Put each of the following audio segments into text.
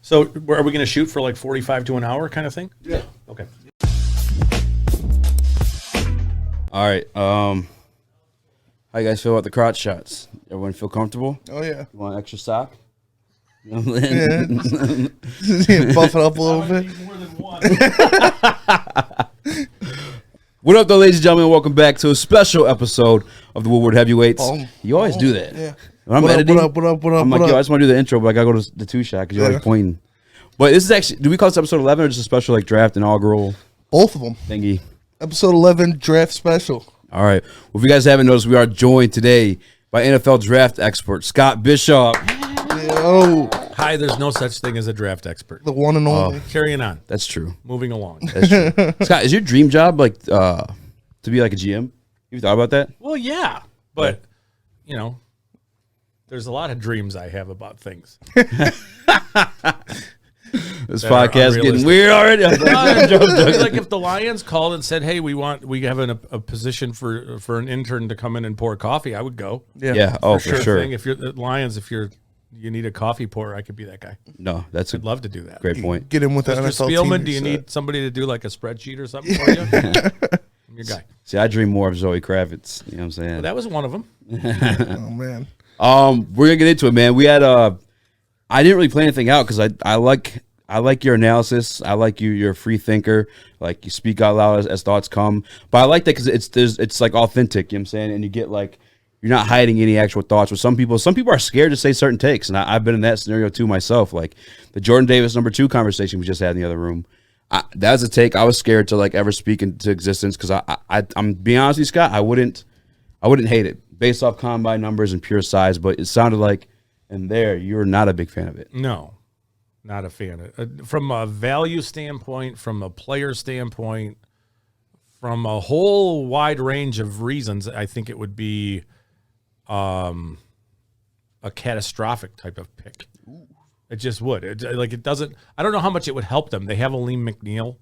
So are we going to shoot for like 45 to an hour kind of thing? Yeah. Okay. All right. How you guys feel about the crotch shots? Everyone feel comfortable? Oh, yeah. You want extra sock? Yeah. Buff it up a little bit. More than one. What up, though, ladies and gentlemen? Welcome back to a special episode of the Woodward Heavyweights. You always do that. Yeah. When I'm What up, editing, what up, what up, what up, I'm like, what yo, I up? just want to do the intro, but I got to go to the two-shot because you're Yeah. always pointing. But this is actually, do we call this episode 11 or just a special like draft inaugural Both of them. thingy? Episode 11, draft special. All right. Well, if you guys haven't noticed, we are joined today by NFL draft expert Scott Bischoff. Yo, Hi, there's no such thing as a draft expert. the one and only. Carrying on. That's true. Moving along. That's true. Scott, is your dream job like to be like a GM? You thought about that? Well, yeah. But, you know, there's a lot of dreams I have about things. This That are podcast getting unrealistic. weird already. Like if the Lions called and said, "Hey, we have a position for an intern to come in and pour coffee," I would go. Yeah. Oh, for sure. Thing. If you're the Lions, you need a coffee pourer, I could be that guy. No, that's a I'd love to do that. great point. Get in with the Mr. NFL Spielman, team do you set. need somebody to do like a spreadsheet or something for you? I'm your guy. See, I dream more of Zoe Kravitz. You know what I'm saying? Well, that was one of them. Oh, man. We're gonna get into it, man. We had I didn't really plan anything out because I like your analysis. I like you're a free thinker. Like you speak out loud as thoughts come. But I like that because it's like authentic. You know what I'm saying? And you get like you're not hiding any actual thoughts. With some people are scared to say certain takes, and I've been in that scenario too myself. Like the Jordan Davis #2 conversation we just had in the other room. That was a take I was scared to like ever speak into existence because I'm being honest with you, Scott. I wouldn't hate it based off combine numbers and pure size, but it sounded like in there you're not a big fan of it. No, not a fan of it. From a value standpoint, from a player standpoint, from a whole wide range of reasons, I think it would be a catastrophic type of pick. It just would. It doesn't. I don't know how much it would help them. They have Aleem McNeil.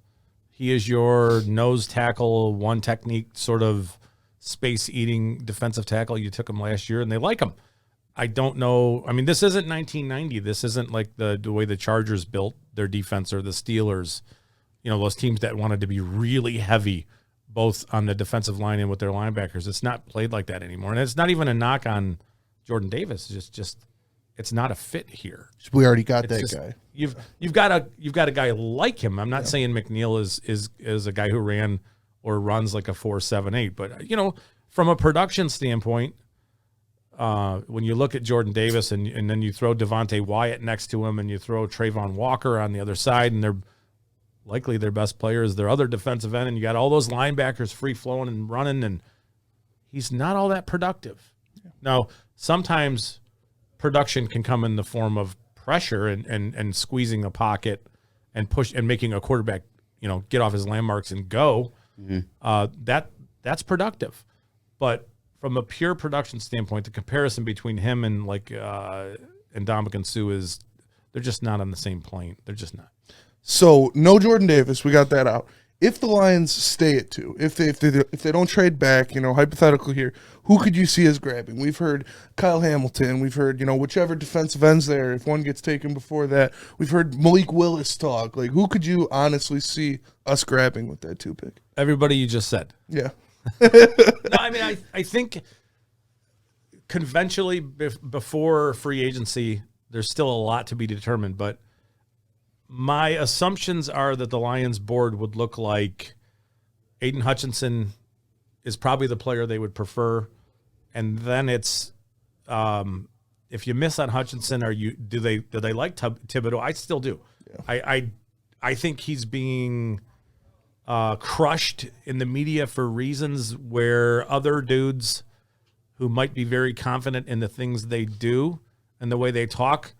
He is your nose tackle, one technique sort of space-eating defensive tackle. You took him last year, and they like him. I don't know. I mean, this isn't 1990. This isn't like the way the Chargers built their defense or the Steelers. You know, those teams that wanted to be really heavy, both on the defensive line and with their linebackers. It's not played like that anymore, and it's not even a knock on Jordan Davis. It's just it's not a fit here. We already got It's that just- guy. You've got a guy like him. I'm not saying McNeil is a guy who ran or runs like a 4.78, but you know, from a production standpoint, when you look at Jordan Davis and then you throw Devontae Wyatt next to him and you throw Trayvon Walker on the other side, and they're likely their best player is their other defensive end, and you got all those linebackers free flowing and running, and he's not all that productive. Now, sometimes production can come in the form of pressure and squeezing the pocket and push and making a quarterback, you know, get off his landmarks and go. That's productive. But from a pure production standpoint, the comparison between him and like and Ndamukong Suh is they're just not on the same plane. They're just not. So, no Jordan Davis. We got that out. If the Lions stay at 2, if they don't trade back, you know, hypothetical here, who could you see as grabbing? We've heard Kyle Hamilton. We've heard, you know, whichever defensive ends there, if one gets taken before that. We've heard Malik Willis talk. Like, who could you honestly see us grabbing with that 2 pick? Everybody you just said. Yeah. No, I mean, I think conventionally before free agency, there's still a lot to be determined, but my assumptions are that the Lions board would look like Aidan Hutchinson is probably the player they would prefer. And then it's if you miss on Hutchinson, do they like Thibodeau? I still do. Yeah. I think he's being crushed in the media for reasons where other dudes who might be very confident in the things they do and the way they talk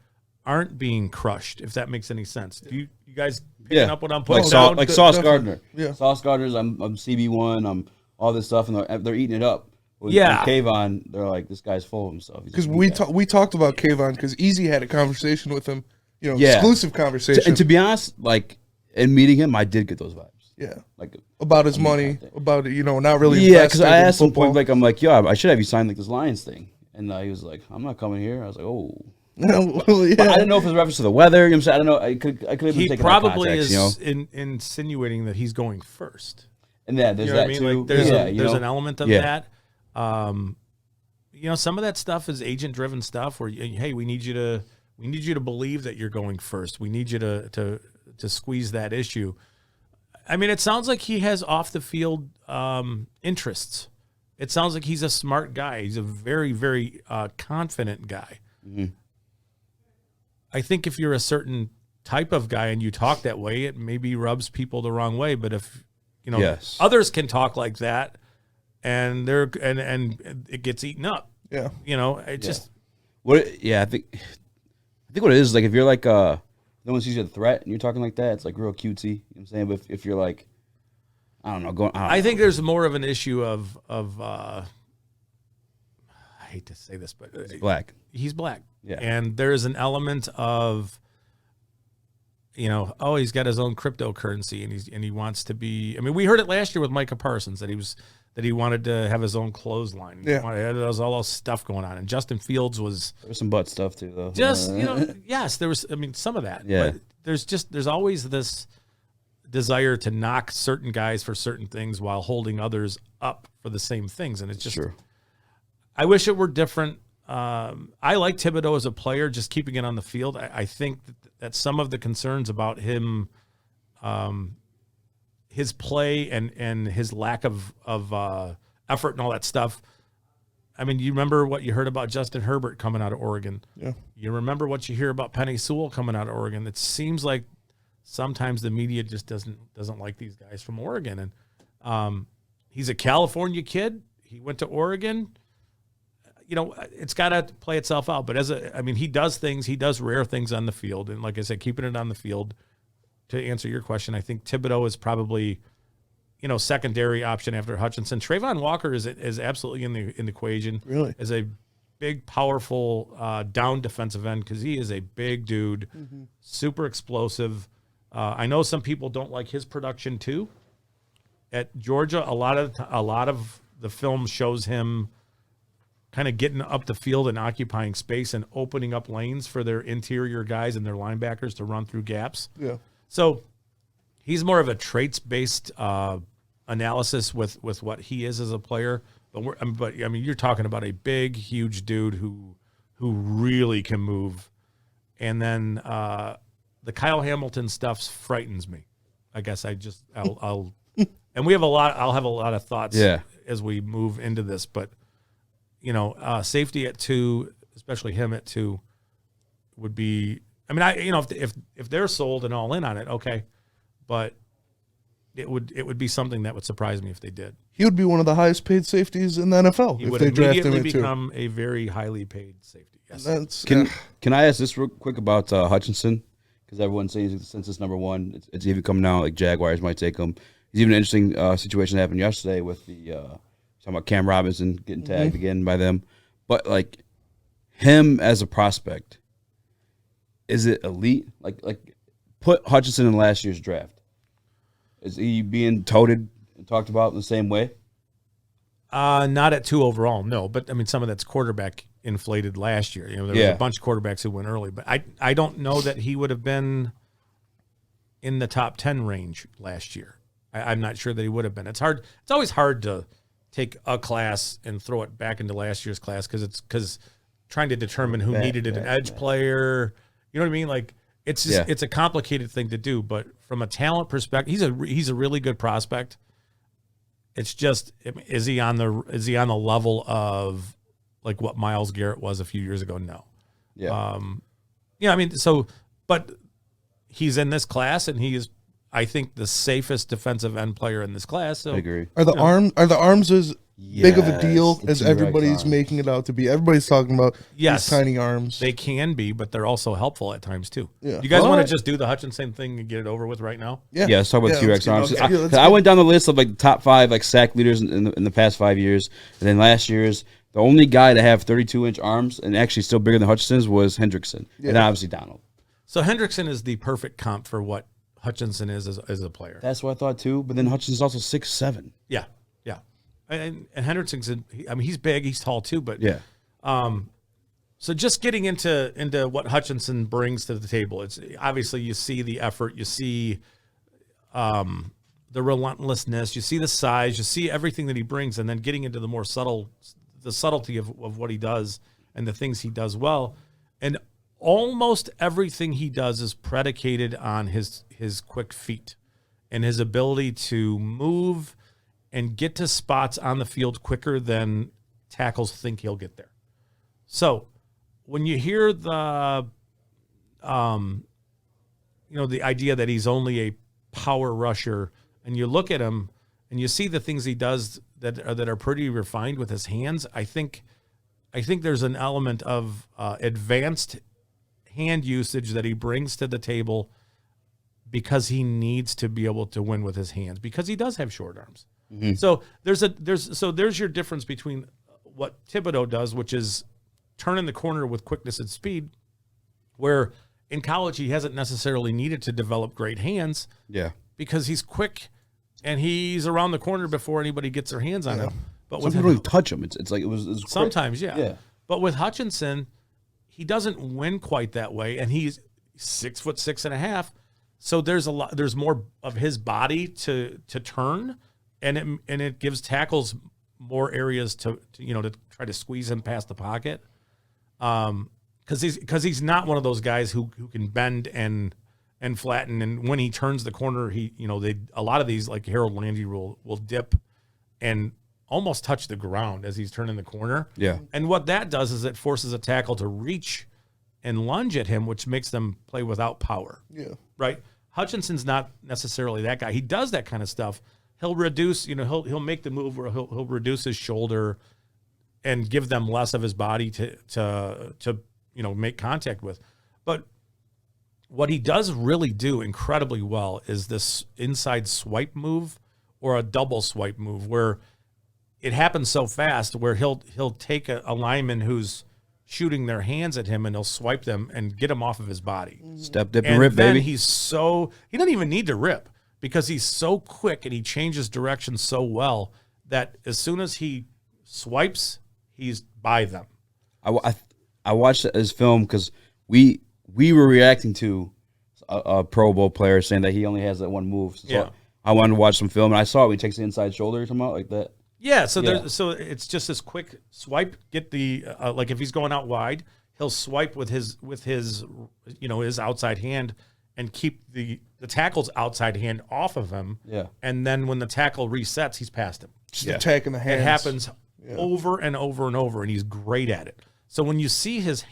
aren't being crushed, if that makes any sense. Do you guys picking up what I'm putting down? Like Sauce Gardner. Yeah. Sauce Gardner's I'm CB1, I'm all this stuff, and they're eating it up. With Kayvon, they're like, this guy's full of himself. Because we talked about Kayvon because Eazy had a conversation with him, you know, exclusive conversation. And to be honest, like in meeting him, I did get those vibes. Yeah, like about his money, about it, you know, not really. Yeah, because I asked him point blank, I'm like, yo, I should have you sign like this Lions thing, and he was like, I'm not coming here. I was like, oh, Well, yeah. But I didn't know if it was a reference to the weather. You know what I'm saying? I don't know. I could have He taken probably context, is insinuating that he's going first. And yeah, there's You know what that I mean? too. Like there's yeah, there's an element of Yeah. that. Some of that stuff is agent driven stuff where hey, we need you to believe that you're going first. We need you to squeeze that issue. I mean, it sounds like he has off the field interests. It sounds like he's a smart guy. He's a very, very confident guy. Mm-hmm. I think if you're a certain type of guy and you talk that way, it maybe rubs people the wrong way. But if Yes. others can talk like that, and it gets eaten up. Yeah. Just I think what it is like if you're like no one sees you a threat and you're talking like that, it's like real cutesy. You know what I'm saying? But if you're like, I don't know, I think there's more of an issue of I hate to say this, but it's black. he's black. Yeah. And there's an element of he's got his own cryptocurrency and he wants to be. I mean, we heard it last year with Micah Parsons that he wanted to have his own clothesline. Yeah. There was all this stuff going on, and Justin Fields was There's some butt stuff too, though. just yes, there was. I mean, some of that. Yeah. But there's always this desire to knock certain guys for certain things while holding others up for the same things, and it's just. Sure. I wish it were different. I like Thibodeau as a player, just keeping it on the field. I think that some of the concerns about him, his play and his lack of effort and all that stuff. I mean, you remember what you heard about Justin Herbert coming out of Oregon. Yeah. You remember what you hear about Penei Sewell coming out of Oregon. It seems like sometimes the media just doesn't like these guys from Oregon. And he's a California kid. He went to Oregon. It's got to play itself out. But he does things. He does rare things on the field. And like I said, keeping it on the field, to answer your question, I think Thibodeau is probably, secondary option after Hutchinson. Trayvon Walker is absolutely in the equation. Really? As a big, powerful down defensive end because he is a big dude, super explosive. I know some people don't like his production too. At Georgia, a lot of the film shows him kind of getting up the field and occupying space and opening up lanes for their interior guys and their linebackers to run through gaps. Yeah. So he's more of a traits-based analysis with what he is as a player. But you're talking about a big, huge dude who really can move. And then the Kyle Hamilton stuff frightens me. I guess I'll and we have I'll have a lot of thoughts as we move into this, but safety at 2, especially him at 2, would be. I mean, if they're sold and all in on it, okay, but it would be something that would surprise me if they did. He would be one of the highest paid safeties in the NFL He if would they draft him immediately at 2. become a very highly paid safety. Yes. That's Can I ask this real quick about Hutchinson? Because everyone's saying he's census number 1. It's even coming out like Jaguars might take him. He's even an interesting situation that happened yesterday with the talking about Cam Robinson getting tagged again by them. But like him as a prospect, is it elite? Like put Hutchinson in last year's draft. Is he being touted and talked about in the same way? Not at 2 overall, no. But I mean, some of that's quarterback inflated last year. There was a bunch of quarterbacks who went early, but I don't know that he would have been in the top 10 range last year. I'm not sure that he would have been. It's hard. It's always hard to take a class and throw it back into last year's class because trying to determine who needed an edge player. You know what I mean? Like it's just, it's a complicated thing to do. But from a talent perspective, he's a really good prospect. It's just is he on the level of like what Myles Garrett was a few years ago? No. Yeah. I mean, but he's in this class and he is, I think, the safest defensive end player in this class. So I agree. Are the arms as big of a deal the as T-Rex everybody's arms. making it out to be? Everybody's talking about Yes. these tiny arms. they can be, but they're also helpful at times too. Yeah. You guys All want right. to just do the Hutchinson thing and get it over with right now? Yeah, let's talk about T-Rex arms. let's I, get- I went down the list of like the top 5 like sack leaders in the past 5 years, and then last year's the only guy to have 32-inch arms and actually still bigger than Hutchinson's was Hendrickson, and obviously Donald. So Hendrickson is the perfect comp for what Hutchinson is as a player. That's what I thought too. But then Hutchinson's also 6'7". Yeah. And Hendrickson's, he's big, he's tall too, but Yeah. So just getting into what Hutchinson brings to the table, it's obviously you see the effort, you see the relentlessness, you see the size, you see everything that he brings, and then getting into the subtlety of what he does and the things he does well. And almost everything he does is predicated on his quick feet and his ability to move and get to spots on the field quicker than tackles think he'll get there. So when you hear the the idea that he's only a power rusher, and you look at him and you see the things he does that are pretty refined with his hands, I think there's an element of advanced hand usage that he brings to the table because he needs to be able to win with his hands because he does have short arms. Mm-hmm. So there's your difference between what Thibodeau does, which is turning the corner with quickness and speed, where in college he hasn't necessarily needed to develop great hands. Yeah. Because he's quick and he's around the corner before anybody gets their hands on him. But some people don't even touch him. It's like it was sometimes, quick. Yeah. But with Hutchinson, he doesn't win quite that way, and he's 6'6.5". So there's more of his body to turn, and it gives tackles more areas to try to squeeze him past the pocket. Because he's not one of those guys who can bend and flatten, and when he turns the corner, a lot of these, like Harold Landry, will dip and almost touch the ground as he's turning the corner. Yeah. And what that does is it forces a tackle to reach and lunge at him, which makes them play without power. Yeah. Right? Hutchinson's not necessarily that guy. He does that kind of stuff. He'll reduce, he'll make the move where he'll reduce his shoulder and give them less of his body to make contact with. But what he does really do incredibly well is this inside swipe move or a double swipe move where it happens so fast where he'll take a lineman who's shooting their hands at him and he'll swipe them and get him off of his body. Step, dip, and rip, baby. He doesn't even need to rip because he's so quick and he changes direction so well that as soon as he swipes, he's by them. I watched his film because we were reacting to a Pro Bowl player saying that he only has that one move. So I wanted to watch some film, and I saw it when he takes the inside shoulder or something like that. Yeah, so it's just this quick swipe. Get the like if he's going out wide, he'll swipe with his his outside hand and keep the tackle's outside hand off of him. Yeah, and then when the tackle resets, he's past him. Just attacking the hands. It happens over and over and over, and he's great at it. So when you see his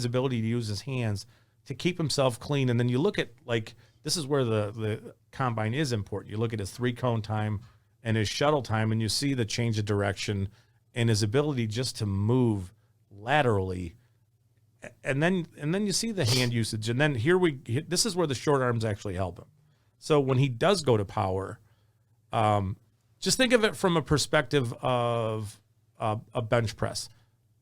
ability to use his hands to keep himself clean, and then you look at, like, this is where the combine is important. You look at his 3-cone time and his shuttle time, and you see the change of direction and his ability just to move laterally. And then you see the hand usage. And then this is where the short arms actually help him. So when he does go to power, just think of it from a perspective of a bench press.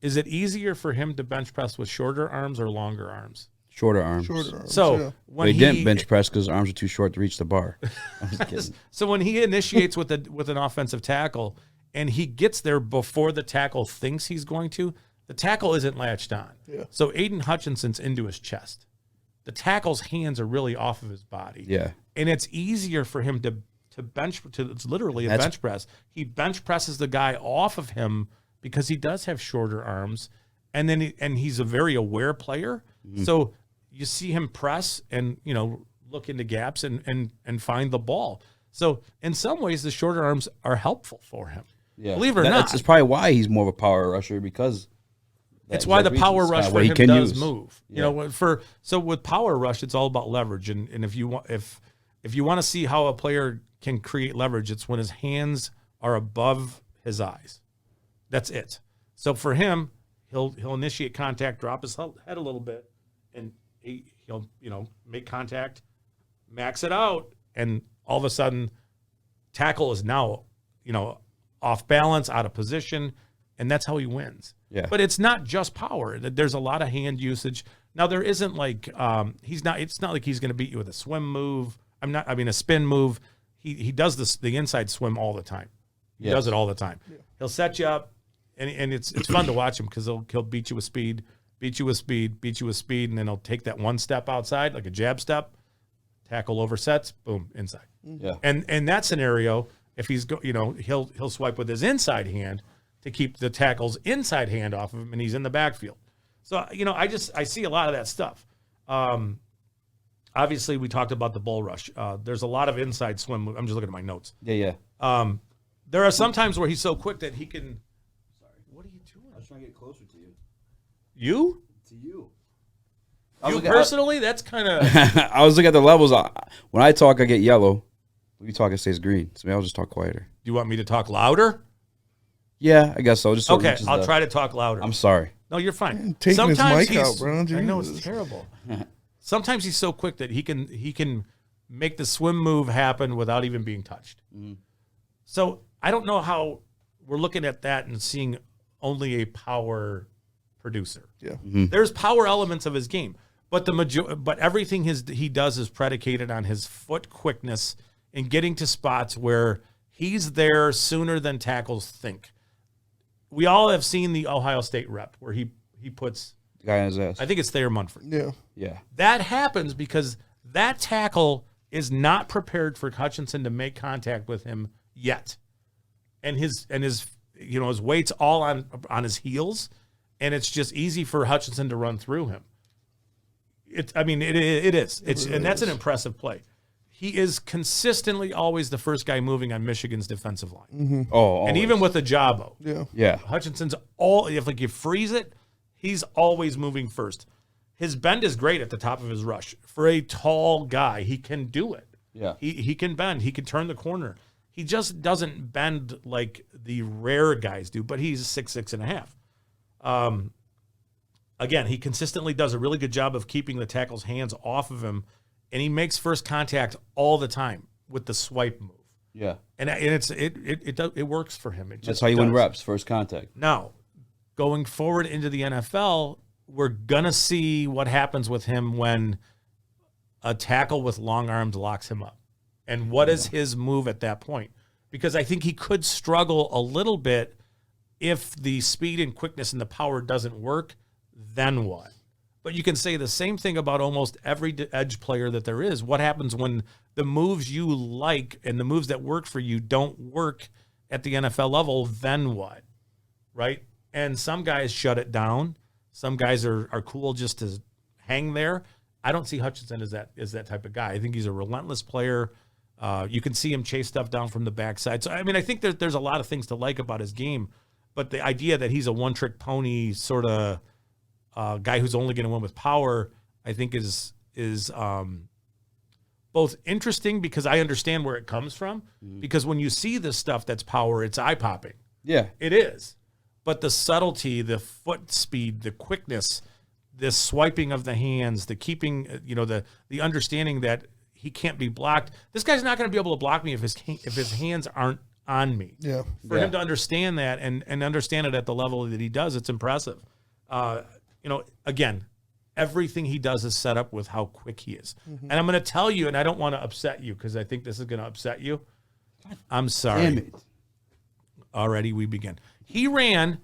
Is it easier for him to bench press with shorter arms or longer arms? Shorter arms. So when he didn't bench press because his arms are too short to reach the bar. I'm just kidding. So when he initiates with an offensive tackle and he gets there before the tackle thinks he's going to, the tackle isn't latched on. Yeah. So Aidan Hutchinson's into his chest. The tackle's hands are really off of his body. Yeah. And it's easier for him to it's literally a bench press. He bench presses the guy off of him because he does have shorter arms, and then he's a very aware player. Mm-hmm. So you see him press and look into gaps and find the ball. So in some ways, the shorter arms are helpful for him. Yeah. Believe it or not, that's probably why he's more of a power rusher because it's why the power rush for him does move. Yeah. So with power rush, it's all about leverage, and if you want to see how a player can create leverage, it's when his hands are above his eyes. That's it. So for him, he'll initiate contact, drop his head a little bit, and he'll make contact, max it out, and all of a sudden, tackle is now off balance, out of position, and that's how he wins. Yeah. But it's not just power. There's a lot of hand usage. Now there isn't like it's not like he's going to beat you with a swim move. A spin move. He does the inside swim all the time. He does it all the time. Yeah. He'll set you up, and it's fun to watch him because he'll beat you with speed, beat you with speed, and then he'll take that one step outside, like a jab step, tackle oversets, boom, inside. Yeah. And in that scenario, if he's he'll swipe with his inside hand to keep the tackle's inside hand off of him, and he's in the backfield. So I see a lot of that stuff. Obviously, we talked about the bull rush. There's a lot of inside swim. I'm just looking at my notes. Yeah. There are some times where he's so quick that he can. Sorry, what are you doing? I was trying to get closer to you. You? To you. You personally? That's kind of. I was looking at the levels. When I talk, I get yellow. When you talk, it stays green. So maybe I'll just talk quieter. Do you want me to talk louder? Yeah, I guess so. Just so okay, I'll try to talk louder. I'm sorry. No, you're fine. Taking his mic out, bro. I know it's terrible. Sometimes he's so quick that he can make the swim move happen without even being touched. Mm-hmm. So I don't know how we're looking at that and seeing only a power producer. Yeah, there's power elements of his game, but but everything he does is predicated on his foot quickness and getting to spots where he's there sooner than tackles think. We all have seen the Ohio State rep where he puts the guy on his ass. I think it's Thayer Munford. Yeah. That happens because that tackle is not prepared for Hutchinson to make contact with him yet, and his his weight's all on his heels, and it's just easy for Hutchinson to run through him. It is. And that's an impressive play. He is consistently always the first guy moving on Michigan's defensive line. Mm-hmm. Oh, always. And even with Ajabo. Yeah. Hutchinson's if you freeze it, he's always moving first. His bend is great at the top of his rush. For a tall guy, he can do it. Yeah. He can bend. He can turn the corner. He just doesn't bend like the rare guys do, but he's 6'6.5". Again, he consistently does a really good job of keeping the tackle's hands off of him, and he makes first contact all the time with the swipe move. Yeah. And it works for him. That's how you win reps, first contact. Now, going forward into the NFL, we're going to see what happens with him when a tackle with long arms locks him up. And what is his move at that point? Because I think he could struggle a little bit if the speed and quickness and the power doesn't work, then what? But you can say the same thing about almost every edge player that there is. What happens when the moves you like and the moves that work for you don't work at the NFL level, then what? Right? And some guys shut it down. Some guys are cool just to hang there. I don't see Hutchinson as that type of guy. I think he's a relentless player. You can see him chase stuff down from the backside. So, I mean, I think there's a lot of things to like about his game. But the idea that he's a one-trick pony sort of guy who's only going to win with power, I think is both interesting because I understand where it comes from. Mm-hmm. Because when you see this stuff that's power, it's eye-popping. Yeah. It is. But the subtlety, the foot speed, the quickness, the swiping of the hands, the keeping, the understanding that he can't be blocked. This guy's not going to be able to block me if his hands aren't on me. Yeah. For him to understand that and understand it at the level that he does, it's impressive. Again, everything he does is set up with how quick he is. Mm-hmm. And I'm going to tell you, and I don't want to upset you because I think this is going to upset you. I'm sorry. Damn it. Already we begin. He ran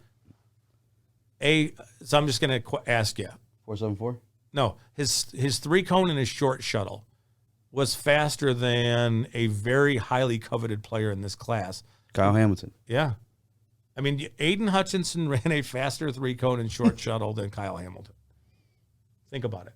so I'm just going to ask you. 4.74? No, his 3-cone and his short shuttle was faster than a very highly coveted player in this class. Kyle Hamilton. Yeah. I mean, Aidan Hutchinson ran a faster 3-cone and short shuttle than Kyle Hamilton. Think about it.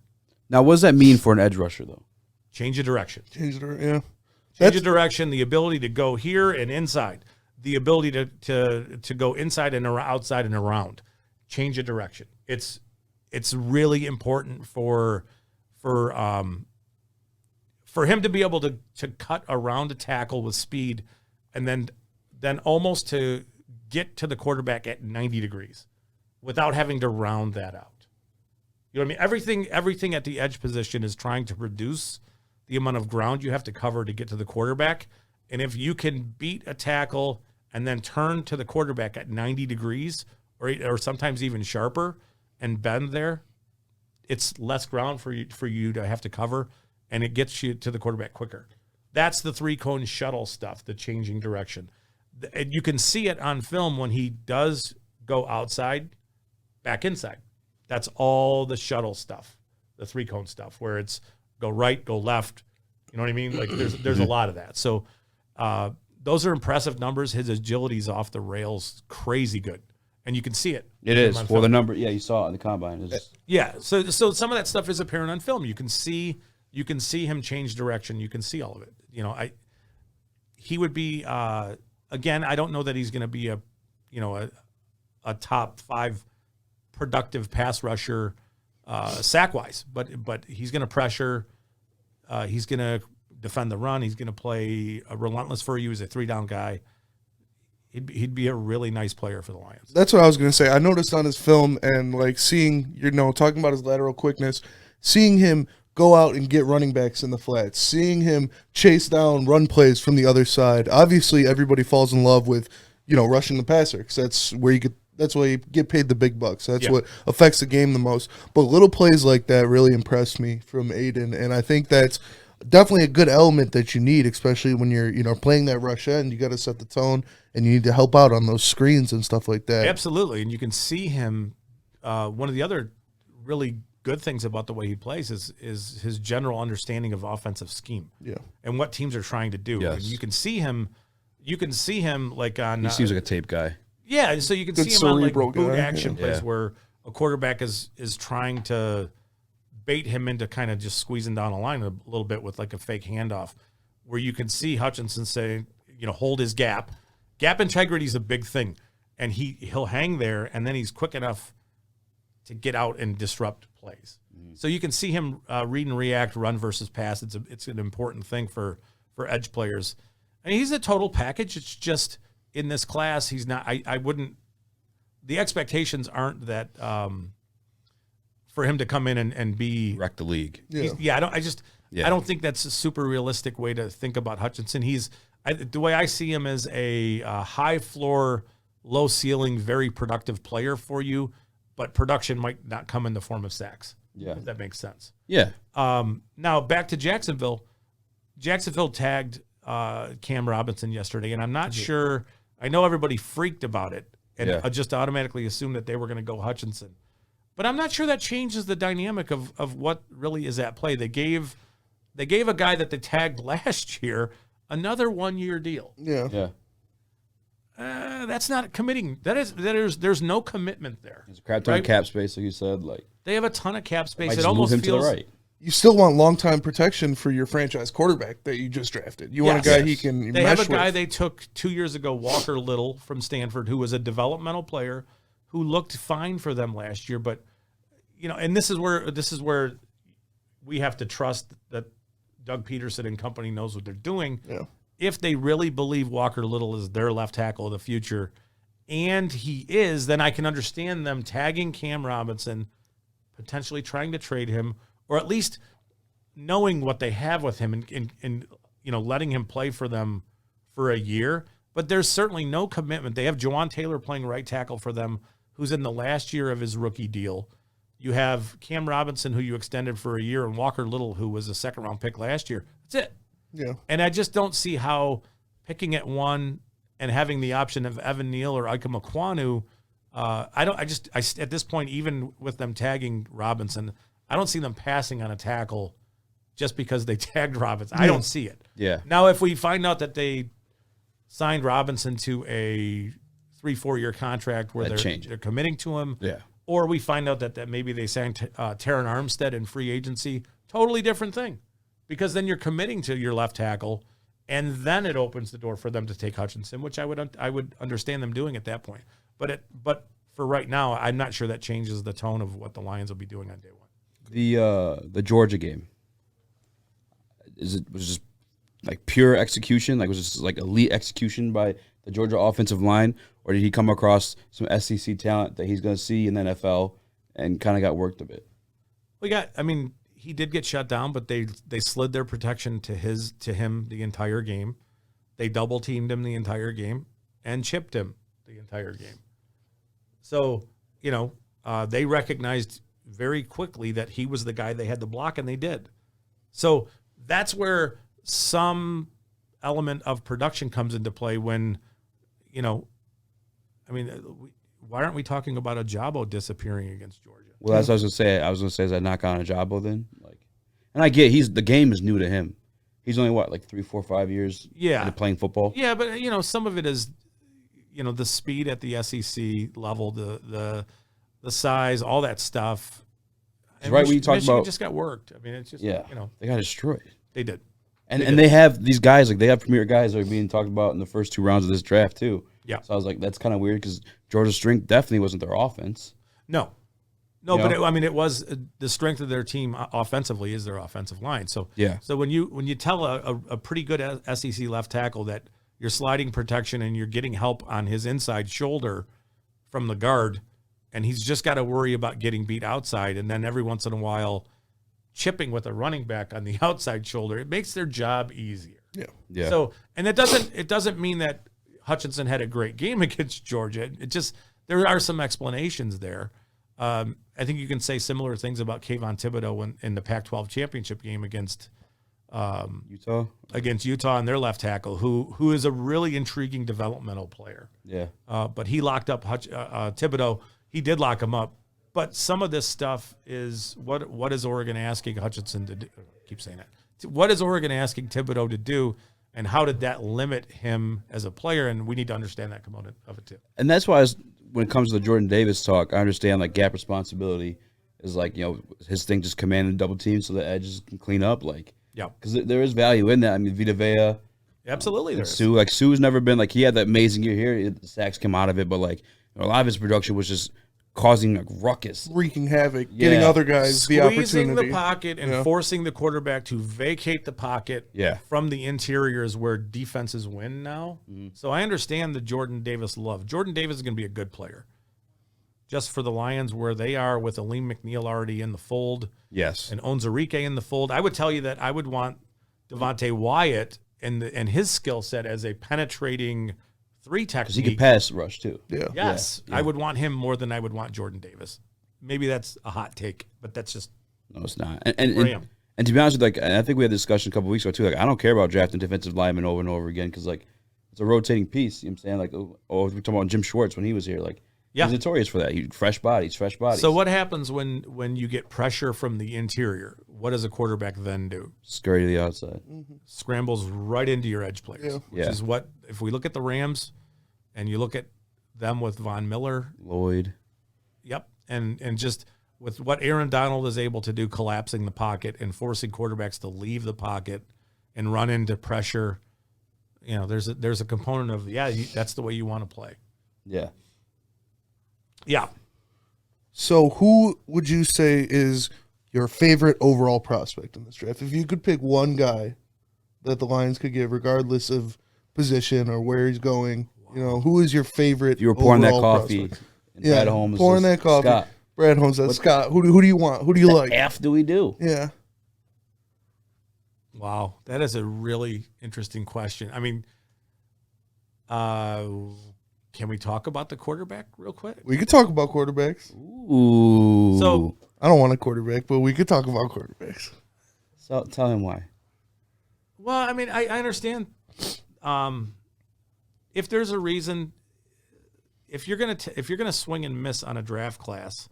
Now, what does that mean for an edge rusher, though? Change of direction. Change of direction, the ability to go here and inside. The ability to go inside and outside and around. Change of direction. It's really important for him to be able to cut around a tackle with speed and then almost to get to the quarterback at 90 degrees without having to round that out. You know what I mean? Everything at the edge position is trying to reduce the amount of ground you have to cover to get to the quarterback. And if you can beat a tackle and then turn to the quarterback at 90 degrees or sometimes even sharper and bend there, it's less ground for you to have to cover, and it gets you to the quarterback quicker. That's the 3-cone shuttle stuff, the changing direction. You can see it on film when he does go outside, back inside. That's all the shuttle stuff, the 3-cone stuff, where it's go right, go left. You know what I mean? Like there's a lot of that. So those are impressive numbers. His agility's off the rails, crazy good, and you can see it. It is. Well, the number, yeah, you saw it in the combine. Yeah. So some of that stuff is apparent on film. You can see him change direction. You can see all of it. You know, he would be again. I don't know that he's going to be a top 5 productive pass rusher sack wise, but he's going to pressure. He's going to defend the run. He's going to play relentless for you as a 3-down guy. He'd be a really nice player for the Lions. That's what I was going to say. I noticed on his film and like seeing, talking about his lateral quickness, seeing him go out and get running backs in the flats, seeing him chase down run plays from the other side. Obviously, everybody falls in love with, rushing the passer because that's where you get paid the big bucks. That's what affects the game the most. But little plays like that really impressed me from Aidan, and I think that's definitely a good element that you need, especially when you're playing that rush end. You got to set the tone, and you need to help out on those screens and stuff like that. Absolutely, and you can see him. One of the other really good things about the way he plays is his general understanding of offensive scheme. Yeah, and what teams are trying to do. Yes. And you can see him. You can see him like on. He seems like a tape guy. Yeah, so you can Good see him on like cerebral boot guy, action yeah. plays Yeah. where a quarterback is trying to bait him into kind of just squeezing down a line a little bit with like a fake handoff, where you can see Hutchinson say, hold his gap. Gap integrity is a big thing, and he'll hang there, and then he's quick enough to get out and disrupt plays. So you can see him read and react, run versus pass. It's an important thing for edge players. And he's a total package. It's just in this class, he's not. I wouldn't. The expectations aren't that for him to come in and be Wreck the league. Yeah. I don't think that's a super realistic way to think about Hutchinson. The way I see him as a high floor, low ceiling, very productive player for you, but production might not come in the form of sacks. Yeah. If that makes sense. Yeah. Now back to Jacksonville. Jacksonville tagged Cam Robinson yesterday, and I'm not sure. I know everybody freaked about it and just automatically assumed that they were going to go Hutchinson. But I'm not sure that changes the dynamic of what really is at play. They gave a guy that they tagged last year another 1-year deal. Yeah. Yeah. That's not committing. There's no commitment there. There's a crap ton of cap space, like you said. Like They have a ton of cap space. might It just almost move him feels to the right. You still want long-time protection for your franchise quarterback that you just drafted. You want a guy he can They mesh have a guy with. they took 2 years ago, Walker Little from Stanford, who was a developmental player who looked fine for them last year. But and this is where we have to trust that Doug Peterson and company knows what they're doing. Yeah. If they really believe Walker Little is their left tackle of the future, and he is, then I can understand them tagging Cam Robinson, potentially trying to trade him, or at least knowing what they have with him and letting him play for them for a year. But there's certainly no commitment. They have Jawan Taylor playing right tackle for them, who's in the last year of his rookie deal. You have Cam Robinson, who you extended for a year, and Walker Little, who was a second-round pick last year. That's it. Yeah. And I just don't see how picking at one and having the option of Evan Neal or Ike Makwanu, at this point, even with them tagging Robinson, I don't see them passing on a tackle just because they tagged Robinson. I don't see it. Yeah. Now, if we find out that they signed Robinson to a 3-4 year contract where they're committing to him, or we find out that maybe they signed Taron Armstead in free agency, totally different thing. Because then you're committing to your left tackle, and then it opens the door for them to take Hutchinson, which I would understand them doing at that point. But for right now, I'm not sure that changes the tone of what the Lions will be doing on day one. The Georgia game, was it just like pure execution? Like was it just like elite execution by the Georgia offensive line, or did he come across some SEC talent that he's going to see in the NFL and kind of got worked a bit? He did get shut down, but they slid their protection to him the entire game. They double teamed him the entire game and chipped him the entire game. So, they recognized very quickly that he was the guy they had to block, and they did. So that's where some element of production comes into play when, why aren't we talking about Ajabo disappearing against Georgia? Well, that's what I was gonna say. I was gonna say, is that knock on Ajabo then? Like, and I get the game is new to him. He's only what, like 3, 4, 5 years into playing football. Yeah, but some of it is, the speed at the SEC level, the size, all that stuff. And right when you talk Michigan about, just got worked. I mean, it's just they got destroyed. They did. And they have these guys, like they have premier guys that are being talked about in the first 2 rounds of this draft too. Yeah. So I was like, that's kind of weird because Georgia's strength definitely wasn't their offense. No, but it was the strength of their team offensively is their offensive line. So So when you tell a pretty good SEC left tackle that you're sliding protection and you're getting help on his inside shoulder from the guard, and he's just got to worry about getting beat outside, and then every once in a while chipping with a running back on the outside shoulder, it makes their job easier. Yeah. So, and it doesn't mean that Hutchinson had a great game against Georgia. It just, there are some explanations there. I think you can say similar things about Kayvon Thibodeau in the Pac-12 championship game against Utah and their left tackle, who is a really intriguing developmental player. Yeah. But he locked up Thibodeau. He did lock him up. But some of this stuff is what is Oregon asking Hutchinson to do? I keep saying that. What is Oregon asking Thibodeau to do, and how did that limit him as a player? And we need to understand that component of it too. And that's why when it comes to the Jordan Davis talk, I understand like gap responsibility is like, his thing, just command and double team so the edges can clean up. Like, because there is value in that. I mean, Vita Vea. Absolutely. There Sue, like Sue's never been like, he had that amazing year here. The sacks came out of it, but like a lot of his production was just causing like ruckus, wreaking havoc, getting other guys the opportunity, squeezing the pocket and forcing the quarterback to vacate the pocket from the interiors where defenses win now. So I understand the Jordan Davis love. Jordan Davis is going to be a good player. Just for the Lions where they are with Aleem McNeil already in the fold, and Onwuzurike in the fold, I would tell you that I would want Devontae Wyatt and his skill set as a penetrating 3 technique. Because he could pass rush too. Yes. I would want him more than I would want Jordan Davis. Maybe that's a hot take, but that's just no, it's not. And to be honest with you, like, I think we had this discussion a couple weeks ago too. Like, I don't care about drafting defensive linemen over and over again because like it's a rotating piece. You know what I'm saying? Like, we're talking about Jim Schwartz when he was here. Like, he's notorious for that. Fresh bodies. So what happens when you get pressure from the interior? What does a quarterback then do? Scurry to the outside. Scrambles right into your edge players, which is what, if we look at the Rams and you look at them with Von Miller. Lloyd. Yep. And just with what Aaron Donald is able to do, collapsing the pocket and forcing quarterbacks to leave the pocket and run into pressure, there's a component of, that's the way you want to play. Yeah. Yeah. So who would you say is your favorite overall prospect in this draft? If you could pick one guy that the Lions could give, regardless of position or where he's going, who is your favorite? You were pouring that coffee. Brad Holmes. Pouring that coffee. Scott. Brad Holmes. That's Scott. Who do you want? Who do you like? What F do we do? Yeah. Wow, that is a really interesting question. I mean, can we talk about the quarterback real quick? We could talk about quarterbacks. Ooh. So I don't want a quarterback, but we could talk about quarterbacks. So tell him why. Well, I mean, I understand. If there's a reason, if you're gonna swing and miss on a draft class,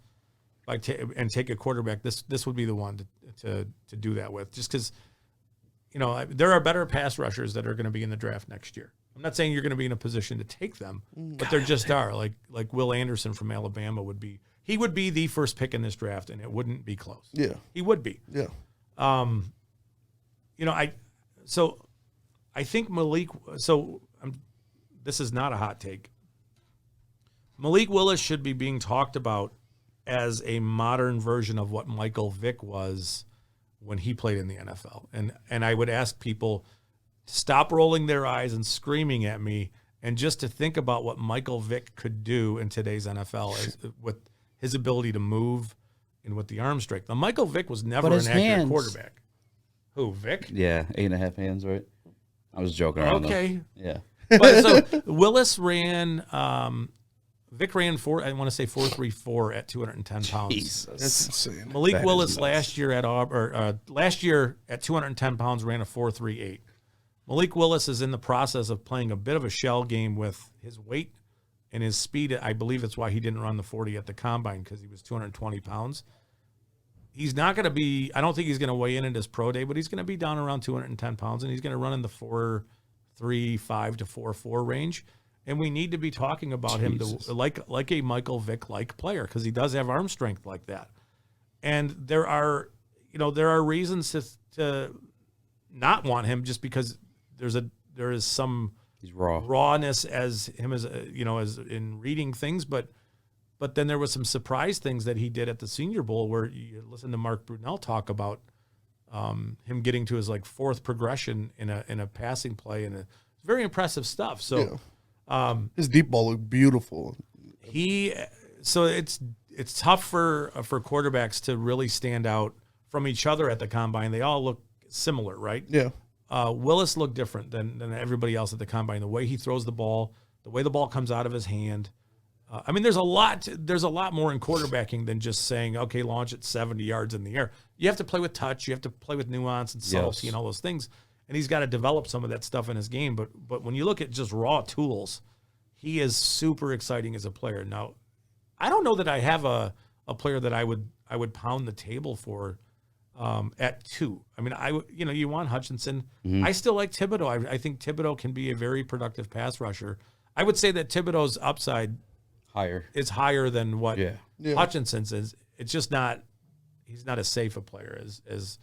and take a quarterback, this would be the one to do that with. Just because, there are better pass rushers that are going to be in the draft next year. I'm not saying you're going to be in a position to take them, but there just are. Like Will Anderson from Alabama would be. He would be the first pick in this draft, and it wouldn't be close. Yeah, he would be. Yeah. I think Malik. So this is not a hot take. Malik Willis should be being talked about as a modern version of what Michael Vick was when he played in the NFL. And I would ask people to stop rolling their eyes and screaming at me and just to think about what Michael Vick could do in today's NFL with his ability to move and with the arm strength. Now, Michael Vick was never an accurate quarterback. Who, Vick? Yeah, 8.5 hands, right? I was joking around. Okay. Though. Yeah. But so Willis ran Vic ran 4.34 at 210 pounds. Jesus. That's insane. Malik Willis last year at 210 pounds ran a 4.38. Malik Willis is in the process of playing a bit of a shell game with his weight and his speed, I believe it's why he didn't run the 40 at the combine, because he was 220 pounds. He's not going to be, I don't think he's going to weigh in at his pro day, but he's going to be down around 210 pounds, and he's going to run in the 4.35 to 4.4 range. And we need to be talking about him like a Michael Vick-like player, because he does have arm strength like that. And there are reasons to not want him, just because there is some He's raw. rawness as in reading things, but then there was some surprise things that he did at the Senior Bowl, where you listen to Mark Brunell talk about him getting to his like fourth progression in a passing play, and it's very impressive stuff. So his deep ball looked beautiful. So it's tough for quarterbacks to really stand out from each other at the combine. They all look similar, right? Yeah. Willis looked different than everybody else at the combine. The way he throws the ball, the way the ball comes out of his hand. I mean, there's a lot more in quarterbacking than just saying, okay, launch it 70 yards in the air. You have to play with touch. You have to play with nuance and subtlety and all those things. And he's got to develop some of that stuff in his game. But when you look at just raw tools, he is super exciting as a player. Now, I don't know that I have a player that I would pound the table for at 2. I mean, you want Hutchinson. Mm-hmm. I still like Thibodeau. I think Thibodeau can be a very productive pass rusher. I would say that Thibodeau's upside is higher than what Hutchinson's is. It's just not. He's not as safe a player as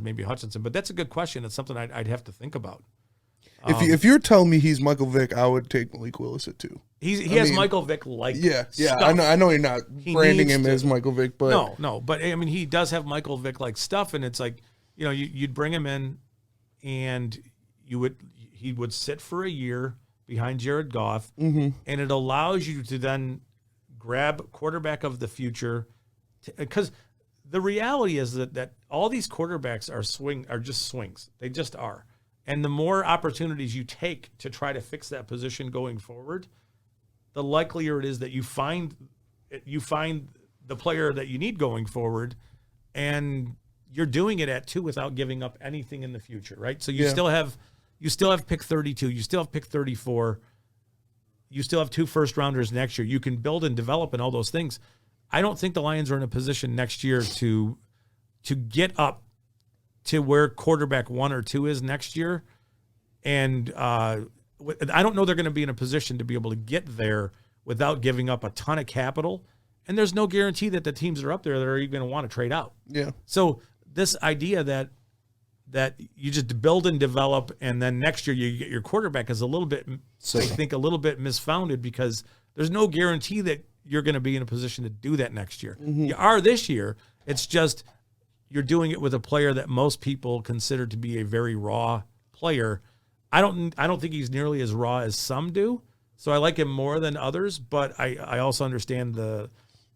maybe Hutchinson. But that's a good question. It's something I'd have to think about. If you're telling me he's Michael Vick, I would take Malik Willis at 2. He has Michael Vick stuff. I know you're not branding him as Michael Vick, but no, but I mean he does have Michael Vick like stuff, and it's like you'd bring him in, and he would sit for a year behind Jared Goff, and it allows you to then grab quarterback of the future, because the reality is that all these quarterbacks are just swings. They just are. And the more opportunities you take to try to fix that position going forward, the likelier it is that you find the player that you need going forward, and you're doing it at 2 without giving up anything in the future, right? So you still have pick 32, you still have pick 34, you still have 2 first-rounders next year. You can build and develop and all those things. I don't think the Lions are in a position next year to get up to where quarterback 1 or 2 is next year. And I don't know they're going to be in a position to be able to get there without giving up a ton of capital. And there's no guarantee that the teams that are up there that are even going to want to trade out. Yeah. So this idea that you just build and develop, and then next year you get your quarterback is a little bit, I think, a little bit misfounded, because there's no guarantee that you're going to be in a position to do that next year. You are this year. It's just you're doing it with a player that most people consider to be a very raw player. I don't think he's nearly as raw as some do. So I like him more than others, but I also understand the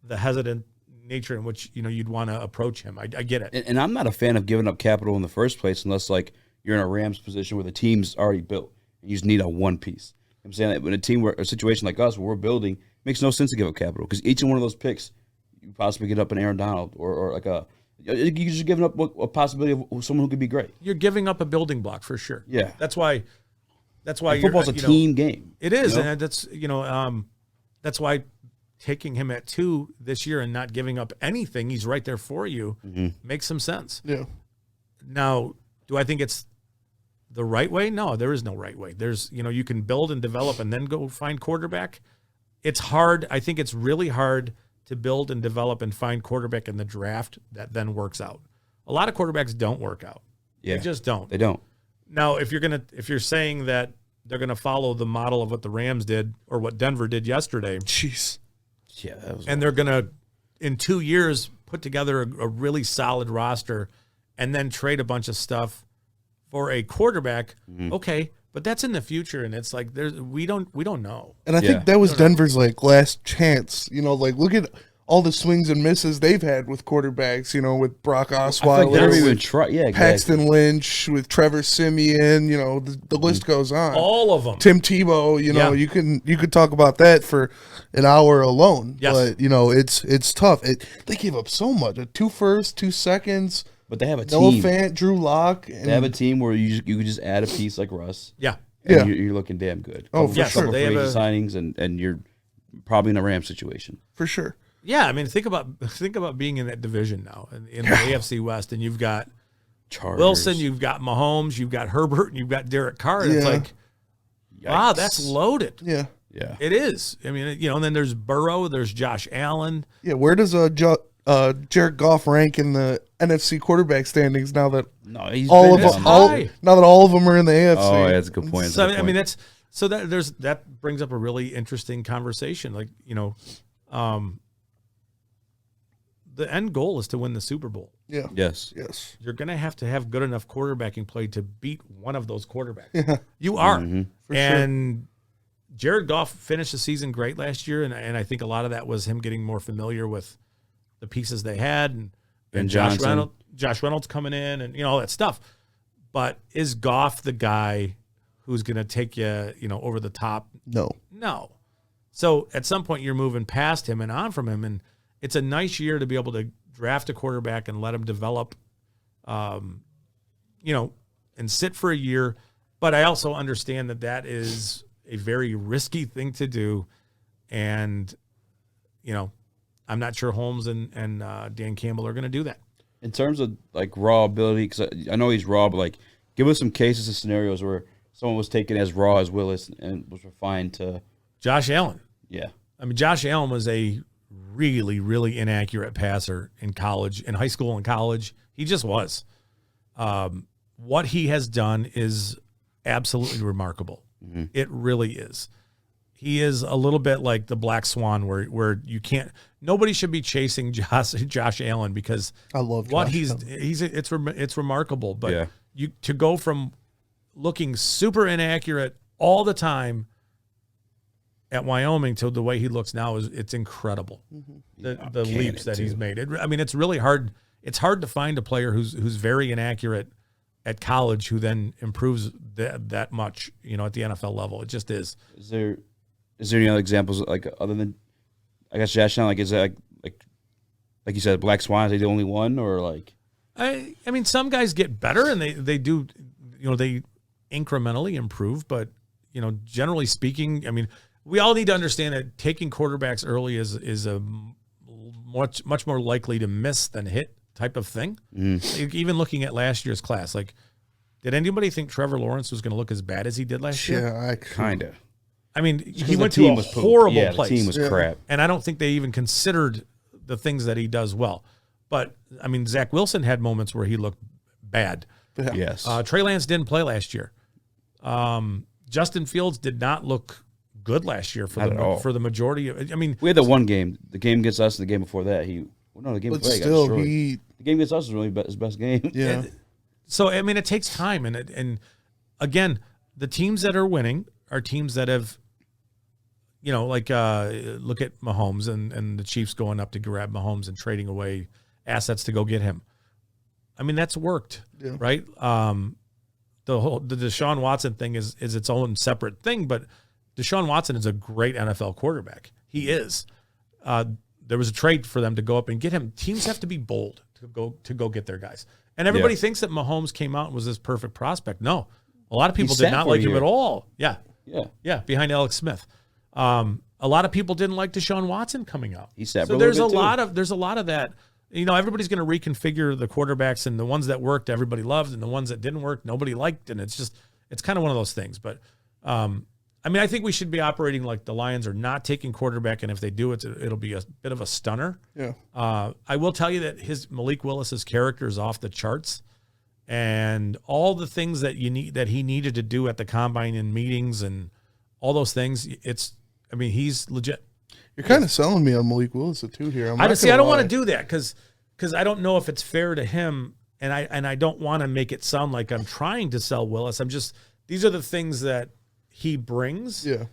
hesitant nature in which you'd want to approach him. I get it. And I'm not a fan of giving up capital in the first place unless like you're in a Rams position where the team's already built and you just need a one piece. I'm saying that when a situation like us where we're building, it makes no sense to give up capital, because each one of those picks you possibly get up an Aaron Donald or like you're just giving up a possibility of someone who could be great. You're giving up a building block for sure. Yeah, that's why. Football's a team game. It is, and that's why taking him at 2 this year and not giving up anything, he's right there for you, makes some sense. Yeah. Now, do I think it's the right way? No, there is no right way. There's you can build and develop and then go find quarterback. It's hard. I think it's really hard to build and develop and find quarterback in the draft that then works out. A lot of quarterbacks don't work out. Yeah, they just don't. They don't. Now, if you're saying that they're gonna follow the model of what the Rams did or what Denver did yesterday, jeez, yeah, and they're gonna in 2 years put together a really solid roster and then trade a bunch of stuff for a quarterback, okay. But that's in the future, and it's like we don't know. And I think that was Denver's like last chance. Look at all the swings and misses they've had with quarterbacks. with Brock Osweiler, Paxton Lynch, with Trevor Siemian. The list goes on. All of them. Tim Tebow. You could talk about that for an hour alone. Yes. But it's tough. They gave up so much. 2 firsts, 2 seconds. But they have a team. Noah Fant, Drew Lock. They have a team where you could just add a piece like Russ. Yeah. And you're looking damn good. Oh, for sure. They have signings, and you're probably in a Rams situation. For sure. Yeah, I mean, think about being in that division now in the AFC West, and you've got Chargers. Wilson, you've got Mahomes, you've got Herbert, and you've got Derek Carr. And it's Yeah. like, wow, Yikes. that's loaded. Yeah. Yeah. It is. I mean, and then there's Burrow, there's Josh Allen. Yeah. Where does Jared Goff rank in the NFC quarterback standings now that No, he's all of been them, down. high. now that all of them are in the AFC? Oh, yeah, that's a good point. So I mean, that brings up a really interesting conversation. Like, the end goal is to win the Super Bowl. Yeah. Yes. Yes. You're going to have good enough quarterbacking play to beat one of those quarterbacks. You are. Mm-hmm. And Jared Goff finished the season great last year, and I think a lot of that was him getting more familiar with the pieces they had, and Josh Reynolds coming in, and all that stuff. But is Goff the guy who's going to take you, over the top? No. No. So at some point you're moving past him and on from him, and it's a nice year to be able to draft a quarterback and let him develop, and sit for a year. But I also understand that is a very risky thing to do, and I'm not sure Holmes and Dan Campbell are going to do that. In terms of like raw ability, because I know he's raw, but like give us some cases and scenarios where someone was taken as raw as Willis and was refined to Josh Allen. Yeah. I mean, Josh Allen was a really, really inaccurate passer in college, in high school and college. He just was. What he has done is absolutely remarkable. Mm-hmm. It really is. He is a little bit like the black swan where you can't, nobody should be chasing Josh Allen because I love what Josh it's remarkable. But Yeah. to go from looking super inaccurate all the time at Wyoming to the way he looks now it's incredible. Mm-hmm. The leaps that he's made. It's really hard. It's hard to find a player who's very inaccurate at college who then improves that much, at the NFL level. It just is. Is there any other examples like other than I guess Josh Allen? Like is that like you said, Black Swan? Is he the only one, or like? I mean, some guys get better and they do, they incrementally improve, but generally speaking, I mean, we all need to understand that taking quarterbacks early is a much more likely to miss than hit type of thing. Even looking at last year's class, like, did anybody think Trevor Lawrence was going to look as bad as he did last year? Yeah, I kind of. I mean, he went to a horrible place. The team was crap. And I don't think they even considered the things that he does well. But, I mean, Zach Wilson had moments where he looked bad. Yeah. Yes. Trey Lance didn't play last year. Justin Fields did not look good last year for the majority of. I mean, we had the one game, the game against us, and the game before that. The game before that got destroyed. The game against us was really his best game. Yeah. So I mean, it takes time, and again, the teams that are winning are teams that have, look at Mahomes and the Chiefs going up to grab Mahomes and trading away assets to go get him. I mean, that's worked, right? The Deshaun Watson thing is its own separate thing, but Deshaun Watson is a great NFL quarterback. He is. There was a trade for them to go up and get him. Teams have to be bold to go get their guys. And everybody thinks that Mahomes came out and was this perfect prospect. No, a lot of people did not like him at all. Yeah, behind Alex Smith. A lot of people didn't like Deshaun Watson coming out. He sat so there's a lot of that. Everybody's going to reconfigure the quarterbacks, and the ones that worked, everybody loved, and the ones that didn't work, nobody liked. And it's kind of one of those things. But I think we should be operating like the Lions are not taking quarterback, and if they do, it'll be a bit of a stunner. Yeah. I will tell you that Malik Willis's character is off the charts, and all the things that he needed to do at the combine and meetings and all those things. He's legit. You're kind of selling me on Malik Willis too here. I don't want to do that because I don't know if it's fair to him, and I don't want to make it sound like I'm trying to sell Willis. These are the things that he brings. Yeah.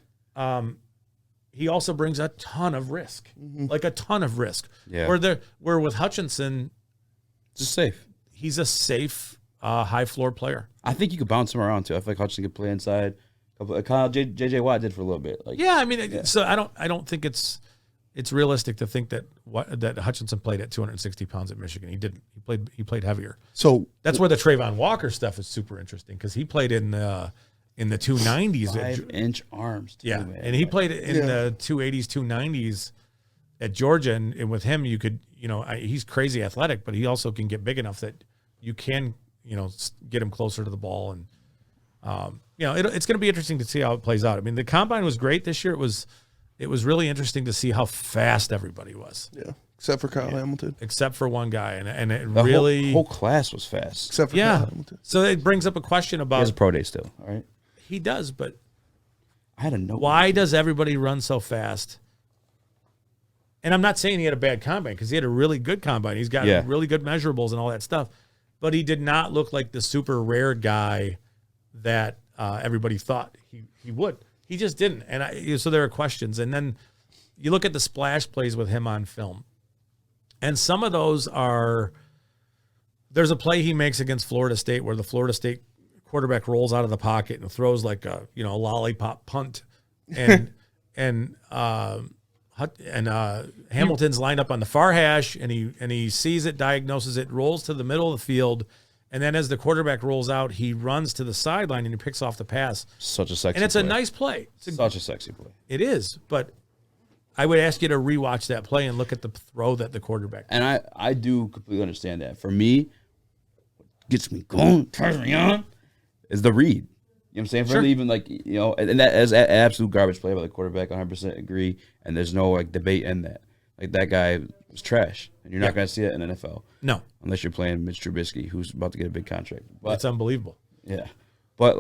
He also brings a ton of risk, like a ton of risk. Yeah. Where with Hutchinson, just safe. He's a safe, high floor player. I think you could bounce him around too. I feel like Hutchinson could play inside. Kyle JJ Watt did for a little bit. So I don't think it's realistic to think that Hutchinson played at 260 pounds at Michigan. He didn't. He played heavier. So that's where the Trayvon Walker stuff is super interesting because he played in in the 290s. 5-inch arms, too, Yeah, man. and he played in the 280s, 290s at Georgia, and with him, you could, he's crazy athletic, but he also can get big enough that you can, get him closer to the ball, and it's going to be interesting to see how it plays out. I mean, the combine was great this year. It was really interesting to see how fast everybody was. Yeah, except for Kyle Hamilton. Except for one guy, and it The really whole class was fast. Except for Kyle Hamilton. So it brings up a question about He has a pro day still, all right? he does, but I had to know. why does everybody run so fast? And I'm not saying he had a bad combine, because he had a really good combine. He's got really good measurables and all that stuff, but he did not look like the super rare guy that everybody thought he would. He just didn't. And so there are questions. And then you look at the splash plays with him on film, and some of those are, there's a play he makes against Florida State where the Florida State quarterback rolls out of the pocket and throws like a lollipop punt, and Hamilton's lined up on the far hash, and he sees it, diagnoses it, rolls to the middle of the field, and then as the quarterback rolls out, he runs to the sideline and he picks off the pass. Such a sexy and it's play. a nice play. Such a sexy play. It is, but I would ask you to rewatch that play and look at the throw that the quarterback did. And I do completely understand that. For me, what gets me going, turns me on, is the read. You know what I'm saying? For me, even and that is an absolute garbage play by the quarterback. 100% agree. And there's no debate in that. Like, that guy was trash, and you're not going to see it in the NFL. No, unless you're playing Mitch Trubisky, who's about to get a big contract. But it's unbelievable. Yeah, but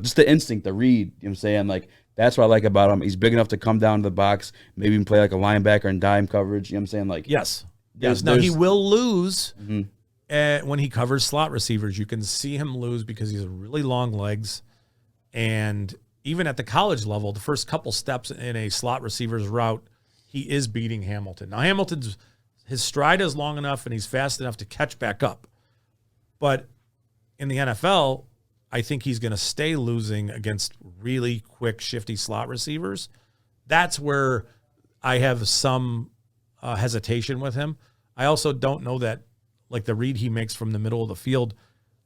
just the instinct, the read. You know what I'm saying? That's what I like about him. He's big enough to come down to the box, maybe even play like a linebacker in dime coverage. You know what I'm saying? Yes. Now he will lose when he covers slot receivers. You can see him lose because he has really long legs. And even at the college level, the first couple steps in a slot receiver's route, he is beating Hamilton. Now, his stride is long enough and he's fast enough to catch back up. But in the NFL, I think he's going to stay losing against really quick, shifty slot receivers. That's where I have some hesitation with him. I also don't know that, the read he makes from the middle of the field,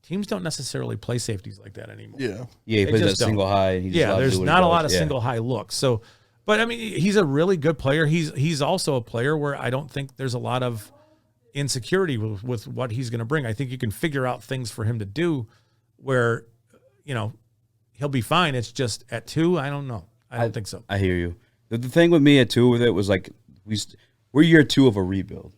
teams don't necessarily play safeties like that anymore. Yeah. Yeah, he plays that single high. And there's not a lot of single high looks. So, but I mean, he's a really good player. He's also a player where I don't think there's a lot of insecurity with what he's going to bring. I think you can figure out things for him to do where, he'll be fine. It's just at 2, I don't know. I don't think so. I hear you. The thing with me at 2 with it was we're year 2 of a rebuild,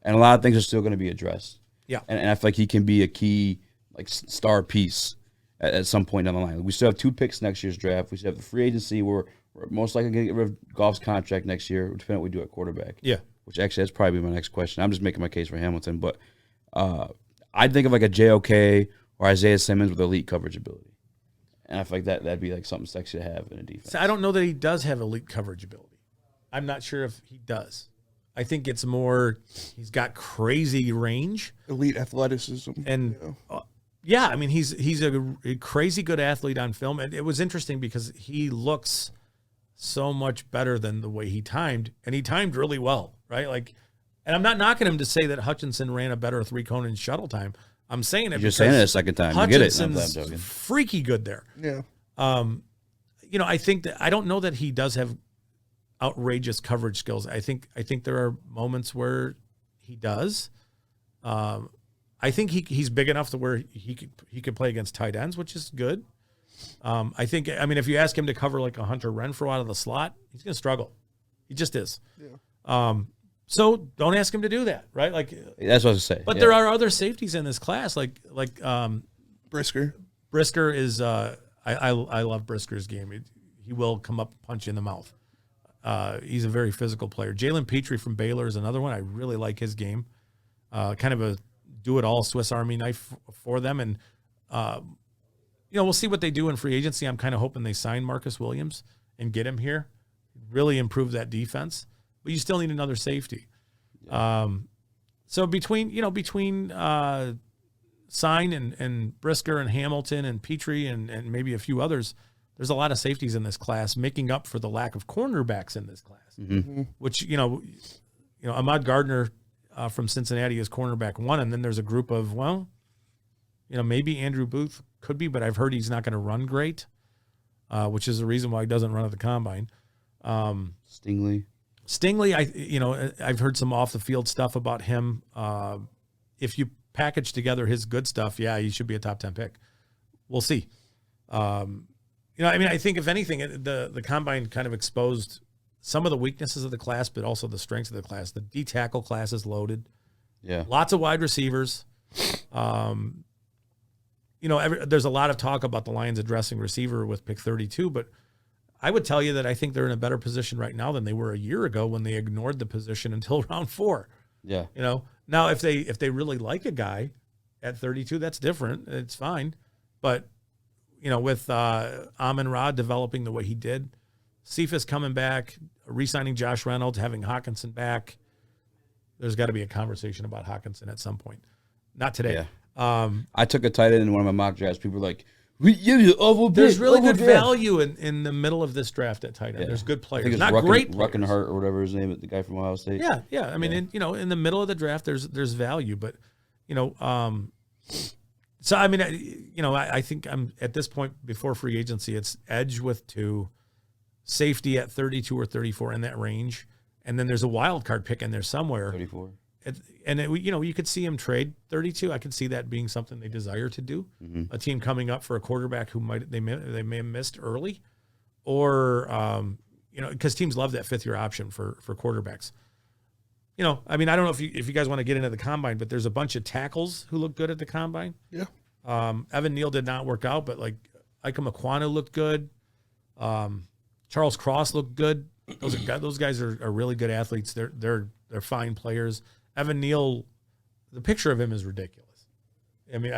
and a lot of things are still going to be addressed. Yeah, and I feel like he can be a key star piece at some point down the line. We still have 2 picks next year's draft. We still have the free agency where we're most likely going to get rid of Goff's contract next year, depending on what we do at quarterback. Yeah, which actually that's probably my next question. I'm just making my case for Hamilton, but I'd think of a JOK or Isaiah Simmons with elite coverage ability. And I feel like that'd be something sexy to have in a defense. So I don't know that he does have elite coverage ability. I'm not sure if he does. I think it's more he's got crazy range, elite athleticism, and I mean he's a crazy good athlete on film. And it was interesting because he looks so much better than the way he timed, and he timed really well, right? And I'm not knocking him to say that Hutchinson ran a better 3-cone and shuttle time. I'm saying it. You're saying it a second time. You get it. Hutchinson's freaky good there. Yeah. I think that I don't know that he does have outrageous coverage skills. I think there are moments where he does. I think he's big enough to where he could play against tight ends, which is good. I mean, if you ask him to cover like a Hunter Renfrow out of the slot, he's going to struggle. He just is. Yeah. So don't ask him to do that, right? That's what I was saying. But there are other safeties in this class, like Brisker. Brisker is. I love Brisker's game. He will come up and punch you in the mouth. He's a very physical player. Jalen Petrie from Baylor is another one. I really like his game. Kind of a do-it-all Swiss Army knife for them. And, we'll see what they do in free agency. I'm kind of hoping they sign Marcus Williams and get him here. Really improve that defense. But you still need another safety. Yeah. So between Sign and Brisker and Hamilton and Petrie and maybe a few others, there's a lot of safeties in this class, making up for the lack of cornerbacks in this class. Mm-hmm. Which Ahmad Gardner from Cincinnati is cornerback 1, and then there's a group of maybe Andrew Booth could be, but I've heard he's not going to run great. which is the reason why he doesn't run at the combine. Stingley, I've heard some off the field stuff about him. If you package together his good stuff, yeah, he should be a top 10 pick. We'll see. I think if anything, the combine kind of exposed some of the weaknesses of the class, but also the strengths of the class. The D tackle class is loaded. Yeah, lots of wide receivers. There's a lot of talk about the Lions addressing receiver with pick 32, but I would tell you that I think they're in a better position right now than they were a year ago when they ignored the position until round 4. Yeah. Now if they really like a guy at 32, that's different. It's fine. But, with Amon-Ra developing the way he did, Cephas coming back, re-signing Josh Reynolds, having Hutchinson back, there's got to be a conversation about Hutchinson at some point. Not today. Yeah. I took a tight end in one of my mock drafts. People were like, there's really good value in the middle of this draft at tight end. Yeah. There's good players, not great players. Ruckenhart or whatever his name is, the guy from Ohio State. Yeah. I mean, in the middle of the draft, there's value, but so I mean, I think I'm at this point before free agency, it's edge with 2, safety at 32 or 34 in that range, and then there's a wild card pick in there somewhere. 34. You could see him trade 32. I could see that being something they desire to do. Mm-hmm. A team coming up for a quarterback who they may have missed early, or because teams love that 5th year option for quarterbacks. I mean, I don't know if you guys want to get into the combine, but there's a bunch of tackles who look good at the combine. Yeah. Evan Neal did not work out, but like Ike Mekwonu looked good. Charles Cross looked good. Those guys are really good athletes. They're fine players. Evan Neal, the picture of him is ridiculous. I mean,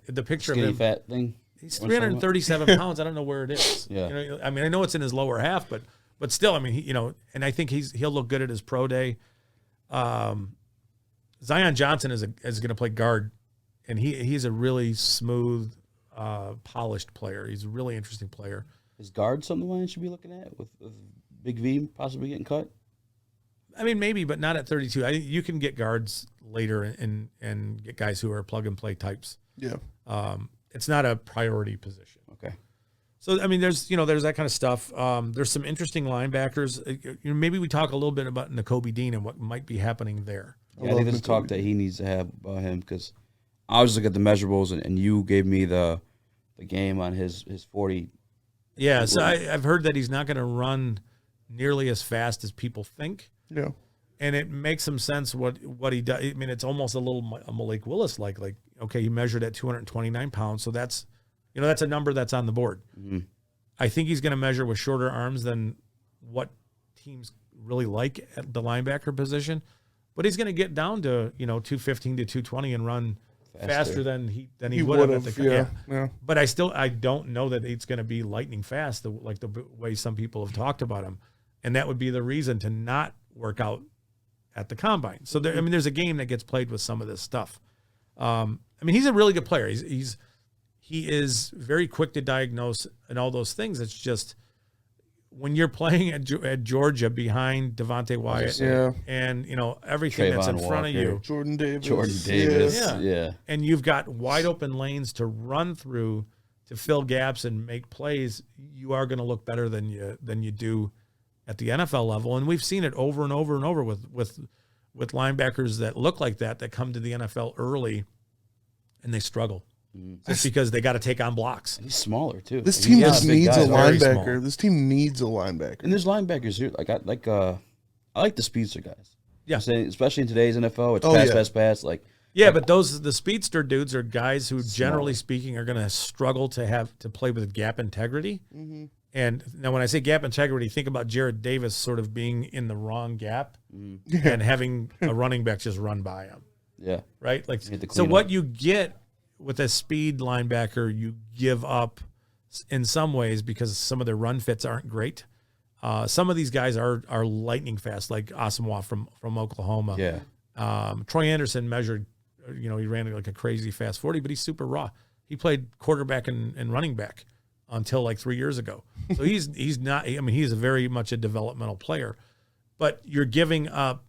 the picture Skinny of him, fat thing. He's 337 pounds. I don't know where it is. Yeah. I mean, I know it's in his lower half, but still, I mean, and I think he'll look good at his pro day. Zion Johnson is going to play guard, and he's a really smooth, polished player. He's a really interesting player. Is guard something the Lions should be looking at with Big V possibly getting cut? I mean, maybe, but not at 32. I think you can get guards later and get guys who are plug and play types. Yeah. It's not a priority position. Okay. So I mean, there's that kind of stuff. There's some interesting linebackers. Maybe we talk a little bit about Nakobe Dean and what might be happening there. Yeah, I think there's talk that he needs to have about him because I was looking at the measurables and you gave me the game on his 40. Yeah, so I've heard that he's not going to run nearly as fast as people think. Yeah. And it makes some sense what he does. I mean, it's almost a little Malik Willis like okay, he measured at 229 pounds, so that's a number that's on the board. Mm-hmm. I think he's going to measure with shorter arms than what teams really like at the linebacker position, but he's going to get down to 215 to 220 and run faster than he would have. Yeah. But I don't know that it's going to be lightning fast like the way some people have talked about him, and that would be the reason to not work out at the combine. So there's a game that gets played with some of this stuff. He's a really good player. He is very quick to diagnose and all those things. It's just when you're playing at Georgia behind Devontae Wyatt and everything that's in front of you, Jordan Davis, yeah, and you've got wide open lanes to run through to fill gaps and make plays, you are going to look better than you do at the NFL level. And we've seen it over and over and over with linebackers that look like that come to the NFL early and they struggle. Just because they got to take on blocks. And he's smaller too. This team just needs a linebacker. This team needs a linebacker. And there's linebackers here. I like the speedster guys. Yeah, especially in today's NFL, it's pass. But the speedster dudes are guys who, generally speaking, are going to struggle to play with gap integrity. Mm-hmm. And now, when I say gap integrity, think about Jared Davis sort of being in the wrong gap and having a running back just run by him. Yeah, right. So what you get with a speed linebacker, you give up in some ways because some of their run fits aren't great. Some of these guys are lightning fast, like Asamoah from Oklahoma. Yeah. Troy Anderson measured, he ran like a crazy fast 40, but he's super raw. He played quarterback and running back until like 3 years ago. So he's not. I mean, he's very much a developmental player, but you're giving up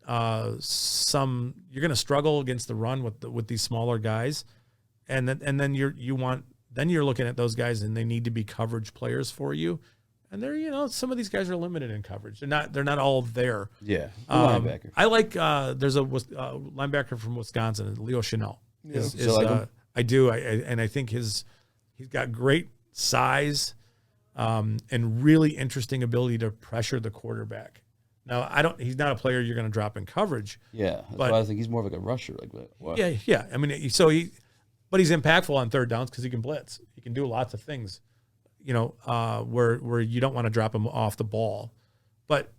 you're going to struggle against the run with these smaller guys. And then you want then you're looking at those guys, and they need to be coverage players for you. And they're, some of these guys are limited in coverage. They're not all there. Yeah, linebacker. I like. There's a linebacker from Wisconsin, Leo Chanel. Yeah. I do. And I think he's got great size, and really interesting ability to pressure the quarterback. Now, he's not a player you're going to drop in coverage. Yeah, that's why I think he's more of like a rusher. Yeah. I mean, but he's impactful on third downs because he can blitz. He can do lots of things. Where you don't want to drop him off the ball. But,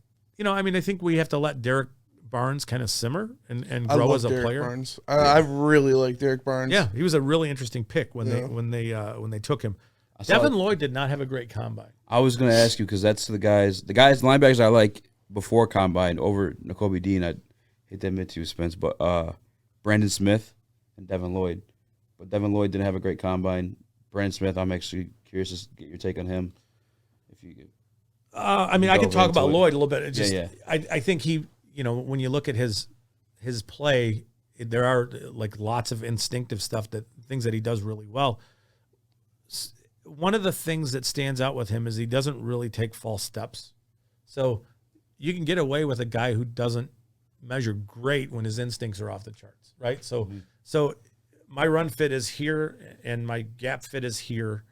I think we have to let Derek Barnes kind of simmer and grow as a player. Barnes. I really like Derek Barnes. Yeah, he was a really interesting pick when they took him. Devin Lloyd did not have a great combine. I was going to ask you because that's the linebackers I like before combine over Nakobe Dean. I hate to admit to you, Spence, but Brandon Smith and Devin Lloyd. But Devin Lloyd didn't have a great combine. Brandon Smith, I'm actually curious to get your take on him. If you could. I can talk about Lloyd a little bit. I think he, when you look at his play, there are like lots of instinctive things that he does really well. One of the things that stands out with him is he doesn't really take false steps. So you can get away with a guy who doesn't measure great when his instincts are off the charts, right? So my run fit is here and my gap fit is here,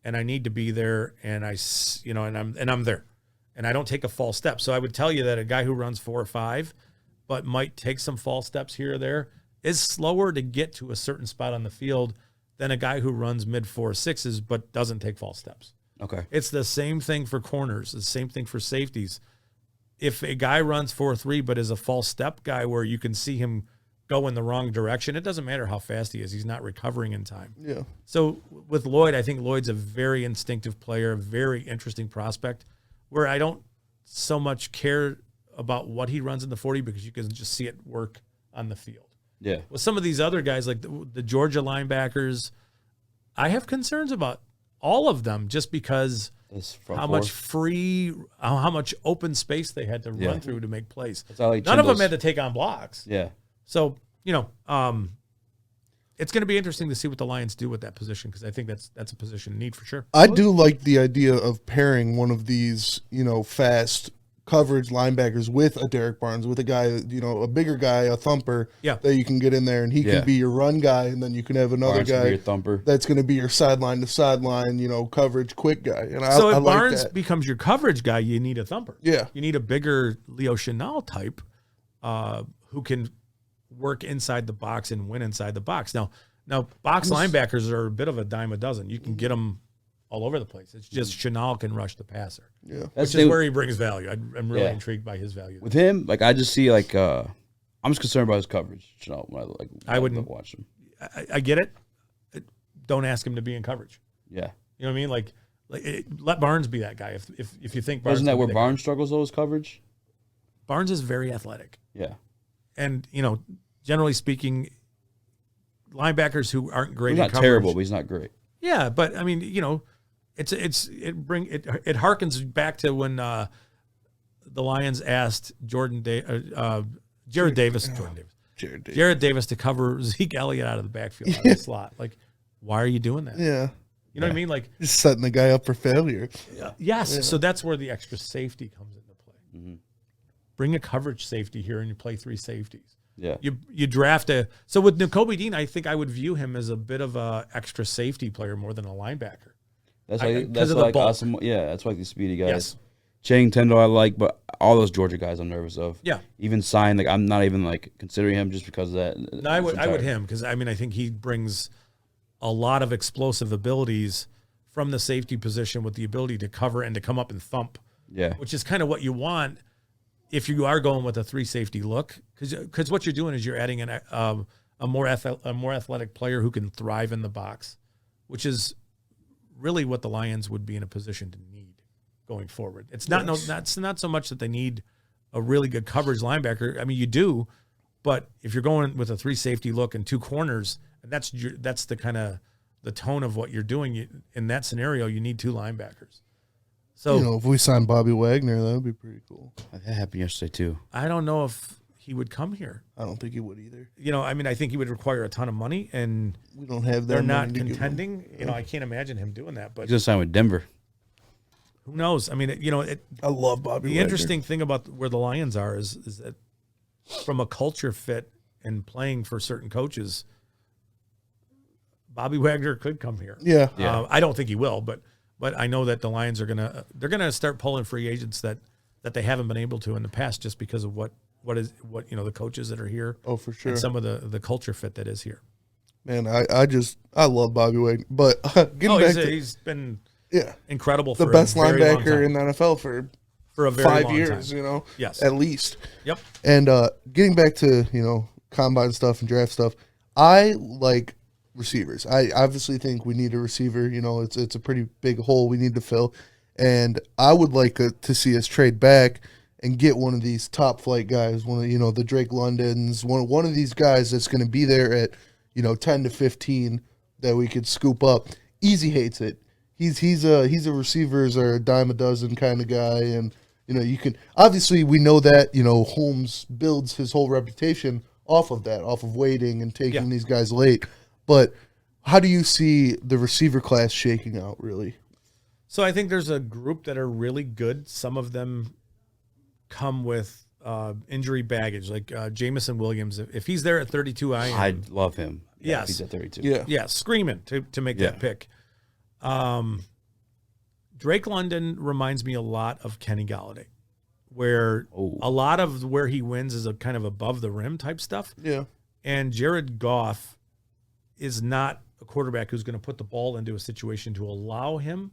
and I need to be there, and I'm there, and I don't take a false step. So I would tell you that a guy who runs 4 or 5, but might take some false steps here or there, is slower to get to a certain spot on the field than a guy who runs mid 4 6s but doesn't take false steps. Okay, it's the same thing for corners, the same thing for safeties. If a guy runs 4-3 but is a false step guy where you can see him go in the wrong direction, it doesn't matter how fast he is. He's not recovering in time. Yeah. So with Lloyd, I think Lloyd's a very instinctive player, a very interesting prospect, where I don't so much care about what he runs in the 40 because you can just see it work on the field. Yeah. With some of these other guys, like the Georgia linebackers, I have concerns about all of them just because how much open space they had to run through to make plays. None of them had to take on blocks. Yeah. So, it's going to be interesting to see what the Lions do with that position because I think that's a position in need for sure. I do like the idea of pairing one of these, fast coverage linebackers with a Derek Barnes, with a guy, a bigger guy, a thumper that you can get in there, and he can be your run guy, and then you can have another Barnes guy thumper. That's going to be your sideline to sideline, coverage quick guy. And so if if Barnes becomes your coverage guy, you need a thumper. Yeah. You need a bigger Leo Chanel type who can work inside the box and win inside the box. Now box linebackers are a bit of a dime a dozen. You can get them all over the place. It's just Chanel can rush the passer. Yeah, which is where he brings value. I'm really intrigued by his value. With him, I just see I'm just concerned about his coverage. Chanel, I wouldn't watch him. I get it. Don't ask him to be in coverage. Yeah, you know what I mean. Let Barnes be that guy. If you think Barnes isn't that where Barnes struggles though, his coverage? Barnes is very athletic. Yeah. And, generally speaking, linebackers who aren't great he's in not coverage. Terrible, but he's not great. Yeah, but, I mean, it harkens back to when the Lions asked Jared Davis to cover Zeke Elliott out of the backfield, out of the slot. Why are you doing that? Yeah. You know what I mean? Just setting the guy up for failure. Yes. Yeah. So that's where the extra safety comes into play. Mm-hmm. Bring a coverage safety here and you play 3 safeties. Yeah. You draft so with Nakobe Dean, I think I would view him as a bit of a extra safety player more than a linebacker. That's like awesome. Yeah, that's like the speedy guys. Yes. Channing Tindall I like, but all those Georgia guys I'm nervous of. Yeah. Even Sign, I'm not even considering him just because of that. No, I would him because I think he brings a lot of explosive abilities from the safety position with the ability to cover and to come up and thump. Yeah. Which is kind of what you want if you are going with a 3 safety look, because what you're doing is you're adding a more athletic player who can thrive in the box, which is really what the Lions would be in a position to need going forward. It's not not so much that they need a really good coverage linebacker. I mean, you do, but if you're going with a 3 safety look and 2 corners, and that's the kind of the tone of what you're doing in that scenario, you need 2 linebackers. So if we sign Bobby Wagner, that would be pretty cool. That happened yesterday too. I don't know if he would come here. I don't think he would either. You know, I mean, I think he would require a ton of money, and We don't have that. they're not money to give him. contending. You know, I can't imagine him doing that, but He's gonna sign with Denver. who knows? I mean, you know, I love Bobby the Wagner. interesting thing about where the Lions are is that from a culture fit and playing for certain coaches, Bobby Wagner could come here. Yeah. Yeah. I don't think he will, but I know that the Lions are they're gonna start pulling free agents that they haven't been able to in the past just because of what you know, the coaches that are here. Oh, for sure. And some of the culture fit that is here. Man, I love Bobby Wagner. But getting back to He's been yeah, incredible the for best a very long linebacker time. in the NFL for a very 5 long years, time. you know? Yes. At least. Yep. And getting back to, you know, combine stuff and draft stuff, I like receivers. I obviously think we need a receiver. You know, it's a pretty big hole we need to fill. And I would like to see us trade back and get one of these top flight guys, one of, you know, the Drake Londons, one of these guys that's going to be there at, you know, 10 to 15 that we could scoop up. Eazy hates it. He's a receivers or a dime a dozen kind of guy, and you know, you can obviously we know that, you know, Holmes builds his whole reputation off of that, off of waiting and taking these guys late. But how do you see the receiver class shaking out, really? So I think there's a group that are really good. Some of them come with injury baggage, like Jamison Williams. If he's there at 32, I'd love him. Yes. If he's at 32. Yeah. Screaming to make that pick. Drake London reminds me a lot of Kenny Galladay, where a lot of where he wins is a kind of above the rim type stuff. Yeah. And Jared Goff is not a quarterback who's going to put the ball into a situation to allow him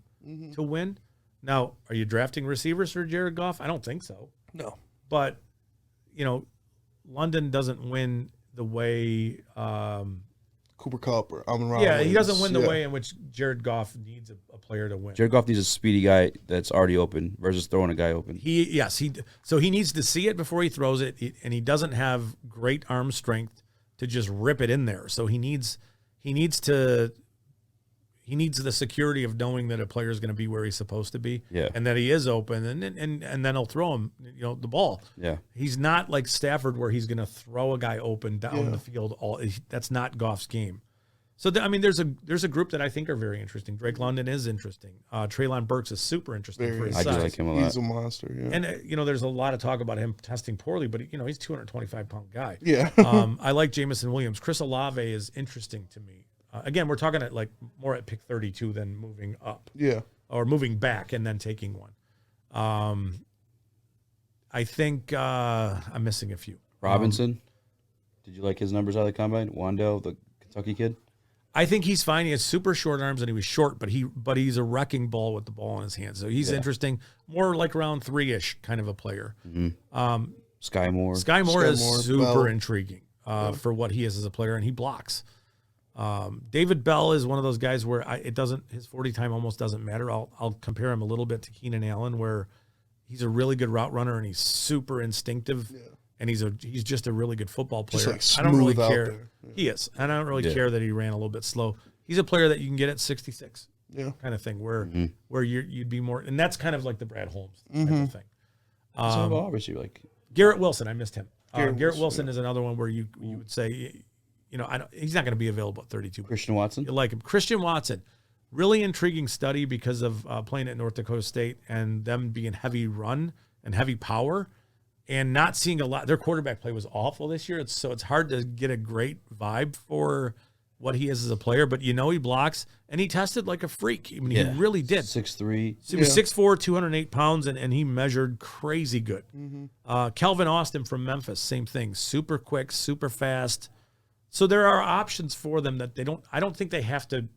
to win. Now, are you drafting receivers for Jared Goff? I don't think so. No. But, you know, London doesn't win the way Cooper Kupp or Amon-Ra. yeah, he doesn't win the Yeah. way in which Jared Goff needs a player to win. Jared Goff needs a speedy guy that's already open versus throwing a guy open. So he needs to see it before he throws it, and he doesn't have great arm strength to just rip it in there. So he needs the security of knowing that a player is going to be where he's supposed to be, and that he is open, and then he'll throw him, you know, the ball. Yeah, he's not like Stafford where he's going to throw a guy open down the field. That's not Goff's game. So I mean, there's a group that I think are very interesting. Drake London is interesting. Treylon Burks is super interesting for his I size. do like him a lot. He's a monster. Yeah. And you know, there's a lot of talk about him testing poorly, but you know, he's a 225-pound guy. Yeah. I like Jamison Williams. Chris Olave is interesting to me. Again, we're talking at like more at pick 32 than moving up. Yeah. Or moving back and then taking one. I think I'm missing a few. Robinson, did you like his numbers out of the combine? Wandell, the Kentucky kid. I think he's fine. He has super short arms, and he was short, but he's a wrecking ball with the ball in his hands. So he's interesting. More like round 3-ish kind of a player. Sky Moore. Sky Moore is Moore, super Bell. intriguing for what he is as a player, and he blocks. David Bell is one of those guys where his 40 time almost doesn't matter. I'll compare him a little bit to Keenan Allen, where he's a really good route runner and he's super instinctive, and he's just a really good football player. Just, like, I don't really smooth out care. there. He is, and I don't really care that he ran a little bit slow. He's a player that you can get at 66, kind of thing, where you'd be more, and that's kind of like the Brad Holmes type of thing. Obviously, like Garrett Wilson, I missed him. Garrett Wilson yeah. is another one where you would say, you know, he's not going to be available at 32. Christian Watson. You like him. Christian Watson, really intriguing study because of playing at North Dakota State and them being heavy run and heavy power and not seeing a lot. Their quarterback play was awful this year. So it's hard to get a great vibe for what he is as a player, but you know, he blocks and he tested like a freak. I mean, he really did. 6'3". He was 6'4", 208 pounds, and he measured crazy good. Calvin Austin from Memphis, same thing. Super quick, super fast. So there are options for them that I don't think they have to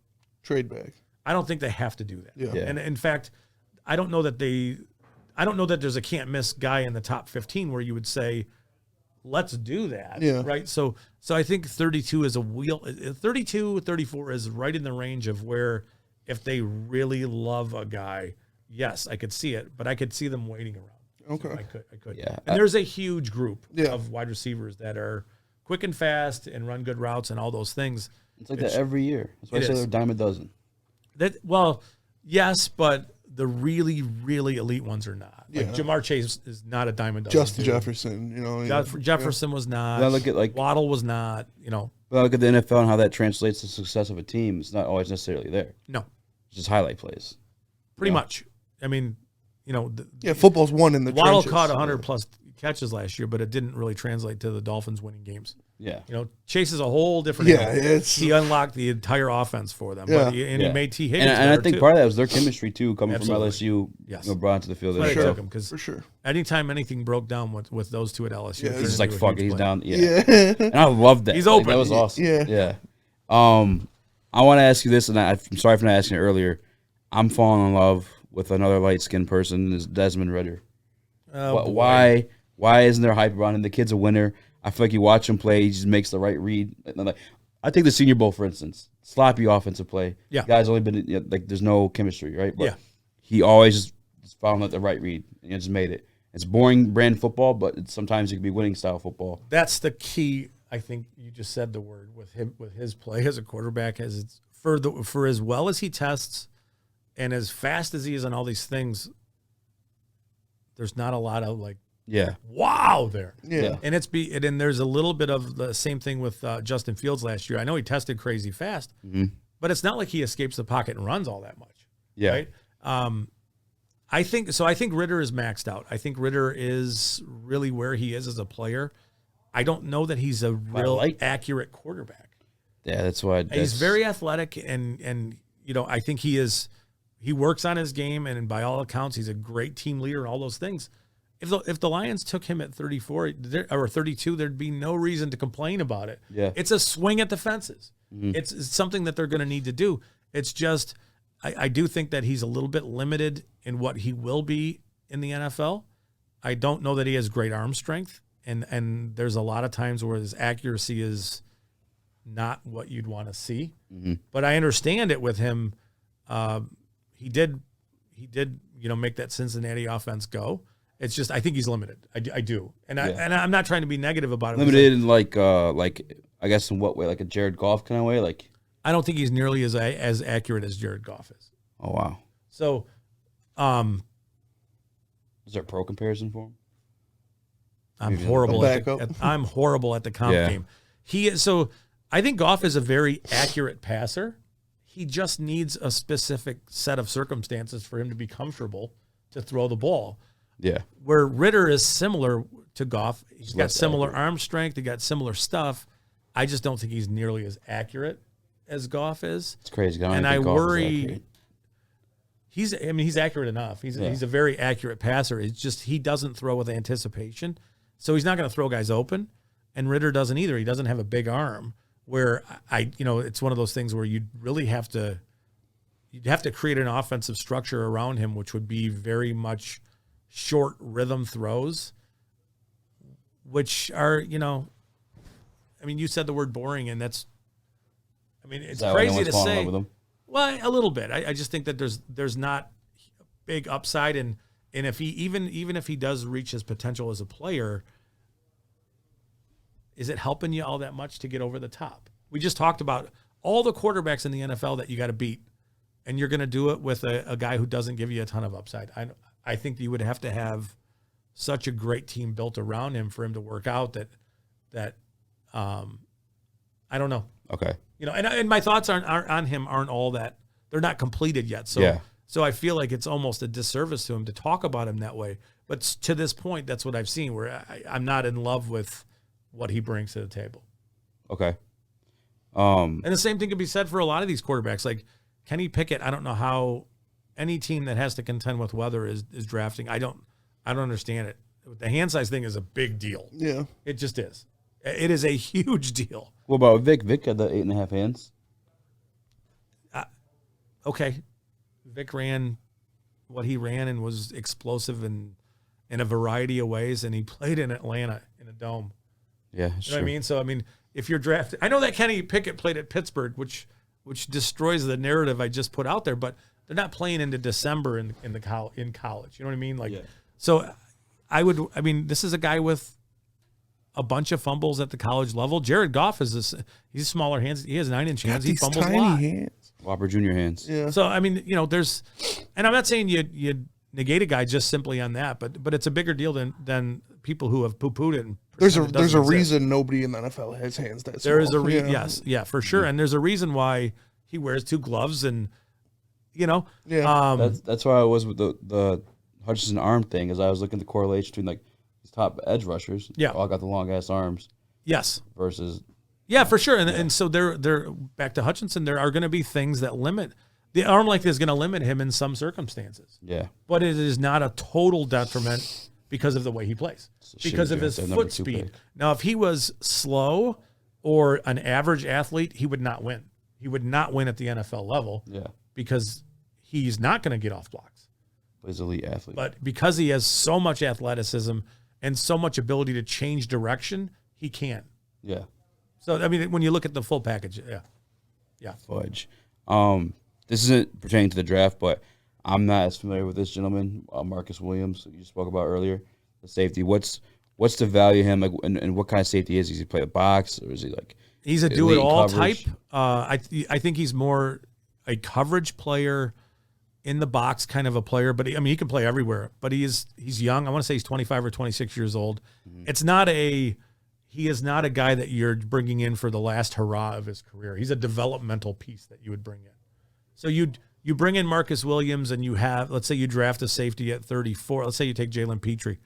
Trade back. I don't think they have to do that. Yeah. And in fact, I don't know that there's a can't miss guy in the top 15 where you would say, let's do that. Yeah. Right. So I think 32 is 32, 34 is right in the range of where if they really love a guy, yes, I could see it, but I could see them waiting around. Okay. I could. Yeah. And there's a huge group Yeah. of wide receivers that are quick and fast and run good routes and all those things. It's like that every year. That's why I say they're a dime a dozen. Well, yes, but the really, really elite ones are not. Like Yeah. Jamar Chase is not a dime a dozen. Justin dude. Jefferson, Jefferson was not. Well, look at, like- Waddle was not. Well, look at the NFL and how that translates to the success of a team. It's not always necessarily there. No, It's just highlight plays. pretty Yeah. much. I mean, football's won in the Waddle trenches. caught 100 plus catches last year, but it didn't really translate to the Dolphins winning games. Yeah. Chase is a whole different. Yeah, animal. He unlocked the entire offense for them. Yeah. But he made T. Higgins And I better, think too. part of that was their chemistry too, coming Absolutely. from LSU. Yes. Brought into the field. That's why So they took him, because For sure. anytime anything broke down with those two at LSU, Yeah, it it's turned It's like into a fuck it, huge he's play. down. Yeah. Yeah. And I love that. He's Like, open. that was awesome. Yeah. Yeah. I want to ask you this, and I'm sorry for not asking it earlier. I'm falling in love with another light skinned person. Is Desmond Ridder. Oh, boy. Why isn't there hype around him? The kid's a winner. I feel like you watch him play, he just makes the right read. Like, I take the Senior Bowl for instance. Sloppy offensive play. Yeah. Guy's only been like there's no chemistry, right? But Yeah. he always just found like the right read and just made it. It's boring brand football, but sometimes it can be winning style football. That's the key. I think you just said the word with him, with his play as a quarterback, as it's for as well as he tests and as fast as he is on all these things. There's not a lot of like, Yeah. wow there. Yeah. And and there's a little bit of the same thing with Justin Fields last year. I know he tested crazy fast, but it's not like he escapes the pocket and runs all that much. Yeah. Right. I think Ridder is maxed out. I think Ridder is really where he is as a player. I don't know that he's a real accurate quarterback. Yeah, that's why He's very athletic and I think he works on his game, and by all accounts he's a great team leader and all those things. If the Lions took him at 34 or 32, there'd be no reason to complain about it. Yeah. It's a swing at the fences. It's something that they're going to need to do. It's just I do think that he's a little bit limited in what he will be in the NFL. I don't know that he has great arm strength, and there's a lot of times where his accuracy is not what you'd want to see. But I understand it with him. He did make that Cincinnati offense go. It's just I think he's limited. I do, and I'm not trying to be negative about it. limited in like I guess in what way, like a Jared Goff kind of way, like. I don't think he's nearly as accurate as Jared Goff is. Oh wow. So, Is there a pro comparison for him? I'm horrible. I'm horrible at the comp Yeah. game. I think Goff is a very accurate passer. He just needs a specific set of circumstances for him to be comfortable to throw the ball. Yeah. Where Ridder is similar to Goff, he's got less similar accurate. arm strength. He got similar stuff. I just don't think he's nearly as accurate as Goff is. It's crazy. And I worry. He's accurate enough. He's a very accurate passer. It's just he doesn't throw with anticipation, so he's not going to throw guys open. And Ridder doesn't either. He doesn't have a big arm. Where it's one of those things where you'd have to create an offensive structure around him, which would be very much short rhythm throws, which are you said the word boring, and it's crazy to say. Well, a little bit. I just think that there's not big upside, and if he even if he does reach his potential as a player, is it helping you all that much to get over the top? We just talked about all the quarterbacks in the NFL that you got to beat, and you're going to do it with a guy who doesn't give you a ton of upside. I think you would have to have such a great team built around him for him to work out that I don't know. Okay. And my thoughts on him aren't all that, they're not completed yet. So, Yeah. So I feel like it's almost a disservice to him to talk about him that way. But to this point, that's what I've seen, where I'm not in love with what he brings to the table. Okay. And the same thing could be said for a lot of these quarterbacks. Like Kenny Pickett, I don't know how any team that has to contend with weather is drafting. I don't understand it. The hand size thing is a big deal. Yeah. It just is. It is a huge deal. What about Vic? Vic had the 8.5 hands. Okay. Vic ran what he ran and was explosive in a variety of ways, and he played in Atlanta in a dome. Yeah, You know what I mean? So, if you're drafted, I know that Kenny Pickett played at Pittsburgh, which destroys the narrative I just put out there, but they're not playing into December in college. You know what I mean? So this is a guy with a bunch of fumbles at the college level. Jared Goff he's smaller hands. He has 9-inch hands. He These fumbles a tiny lot. hands. Whopper Jr. hands. Yeah. So I mean, there's, and I'm not saying you negate a guy just simply on that, but it's a bigger deal than people who have poo-pooed it. And There's pretend it a doesn't exist. reason nobody in the NFL has hands that small. There is a reason. Yeah. Yes, yeah, for sure. And there's a reason why he wears 2 gloves, and Yeah. That's why I was with the Hutchinson arm thing, is I was looking at the correlation between like these top edge rushers. Yeah. All got the long ass arms yes, versus. yeah, for sure. And so they're back to Hutchinson. There are going to be things that limit the arm length is going to limit him in some circumstances. Yeah. But it is not a total detriment because of the way he plays, because of his foot speed. Pick. Now, if he was slow or an average athlete, he would not win. He would not win at the NFL level. Yeah. Because he's not going to get off blocks. But he's an elite athlete. But because he has so much athleticism and so much ability to change direction, he can. Yeah. So, I mean, when you look at the full package, yeah. Fudge. This isn't pertaining to the draft, but I'm not as familiar with this gentleman, Marcus Williams, who you spoke about earlier, the safety. What's the value of him, like, and what kind of safety is he? Does he play a box, or is he like? He's a do-it-all type. coverage? I think he's more a coverage player, in the box kind of a player. But he can play everywhere. But he's young. I want to say he's 25 or 26 years old. Mm-hmm. He is not a guy that you're bringing in for the last hurrah of his career. He's a developmental piece that you would bring in. So you bring in Marcus Williams, and you have, let's say you draft a safety at 34. Let's say you take Jalen Petrie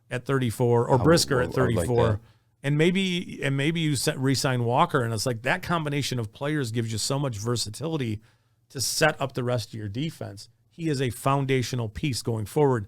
at 34 or Brisker at 34. Like and maybe you re-sign Walker, and it's like that combination of players gives you so much versatility to set up the rest of your defense. He is a foundational piece going forward.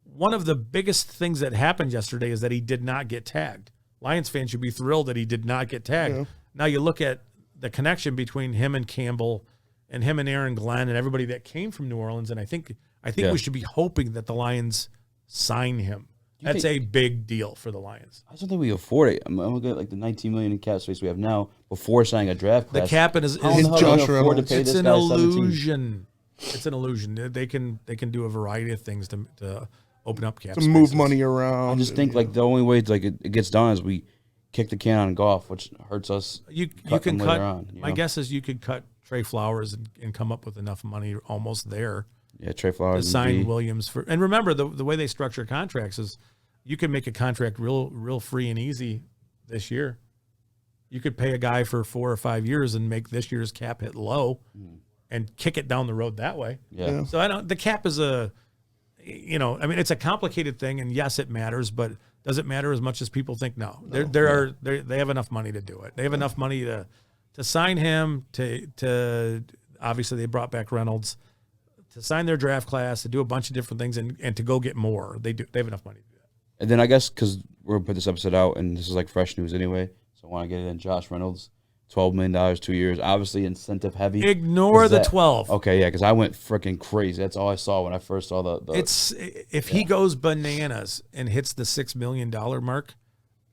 One of the biggest things that happened yesterday is that he did not get tagged. Lions fans should be thrilled that he did not get tagged. Yeah. Now you look at the connection between him and Campbell and him and Aaron Glenn and everybody that came from New Orleans, and I think we should be hoping that the Lions sign him. That's a big deal for the Lions. I don't think we afford it. I'm looking at like the $19 million in cap space we have now before signing a draft class. The cap is Josh Reynolds. It's an illusion. It's an illusion. They can do a variety of things to open up cap to spaces. Move money around. I just think like the only way like it gets done is we kick the can on golf, which hurts us. You can cut. On, my guess is you could cut Trey Flowers and come up with enough money almost there. Yeah, Trey Flowers to sign Williams for. And remember the way they structure contracts is you can make a contract real free and easy this year. You could pay a guy for 4 or 5 years and make this year's cap hit low, and kick it down the road that way. Yeah. So the cap is it's a complicated thing, and yes, it matters, but does it matter as much as people think? No. They have enough money to do it. They have enough money to sign him, to obviously they brought back Reynolds, to sign their draft class, to do a bunch of different things, and to go get more. They have enough money to do that. And then I guess because we're going to put this episode out, and this is like fresh news anyway, so I want to get it in. Josh Reynolds, $12 million, 2 years, obviously incentive heavy. Ignore the 12. Okay, yeah, because I went freaking crazy. That's all I saw when I first saw the if he goes bananas and hits the $6 million mark,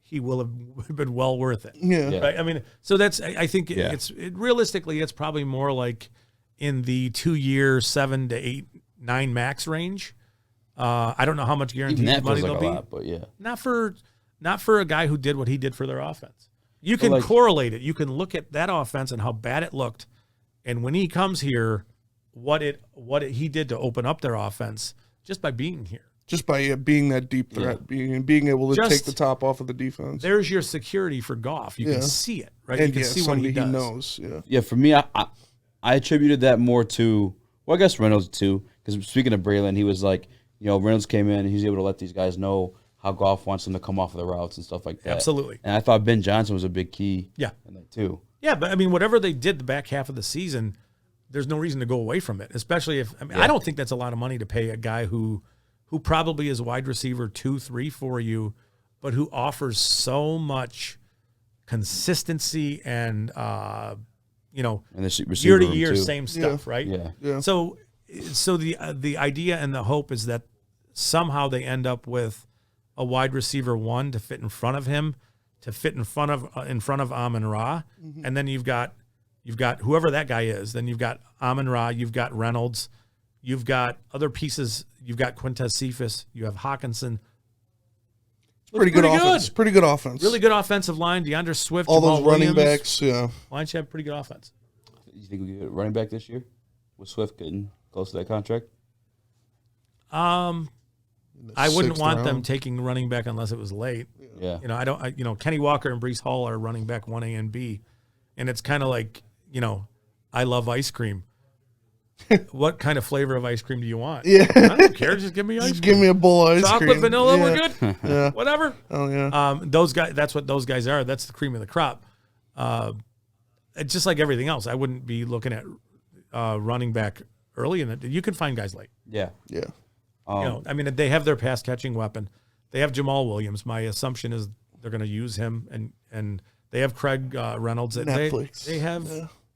he will have been well worth it. Yeah. Right? I mean, so that's, I think realistically, it's probably more like in the 2 year, 7 to 8, 9 max range. I don't know how much guaranteed money there'll be. Lot, but yeah. Not for a guy who did what he did for their offense. You can correlate it. You can look at that offense and how bad it looked, and when he comes here, what he did to open up their offense just by being here. Just by being that deep threat, being able to take the top off of the defense. There's your security for Goff. You can see it, right? And you can see what he does. He knows. Yeah. For me, I attributed that more to, well, I guess Reynolds too, because speaking of Braylon, he was like, Reynolds came in and he was able to let these guys know how Goff wants them to come off of the routes and stuff like that. Absolutely. And I thought Ben Johnson was a big key. Yeah. In that too. Yeah, but I mean, whatever they did the back half of the season, there's no reason to go away from it. Especially if I don't think that's a lot of money to pay a guy who probably is wide receiver 2, 3 for you, but who offers so much consistency and and year to year same stuff, right? Yeah. So the idea and the hope is that somehow they end up with a wide receiver 1 to fit in front of him, to fit in front of Amon-Ra, and then you've got whoever that guy is. Then you've got Amon-Ra, you've got Reynolds, you've got other pieces. You've got Quintez Cephas, you have Hawkinson. Pretty good offense. Pretty good offense. Really good offensive line. DeAndre Swift, all Jamal those running Williams. backs. Yeah, Lions have pretty good offense. You think we get a running back this year with Swift getting close to that contract? I wouldn't Sixth want them round. taking running back unless it was late. Yeah. Kenny Walker and Breece Hall are running back 1A and B. And it's kind of like, I love ice cream. What kind of flavor of ice cream do you want? Yeah. I don't care. Just give me ice Just cream. give me a bowl of ice Chocolate, cream. vanilla, Yeah. we're good. Yeah. Whatever. Oh yeah. Those guys, that's what those guys are. That's the cream of the crop. It's just like everything else. I wouldn't be looking at running back early in it. You can find guys late. Yeah. Yeah. They have their pass catching weapon. They have Jamal Williams. My assumption is they're going to use him, and they have Craig Reynolds. Netflix. They have.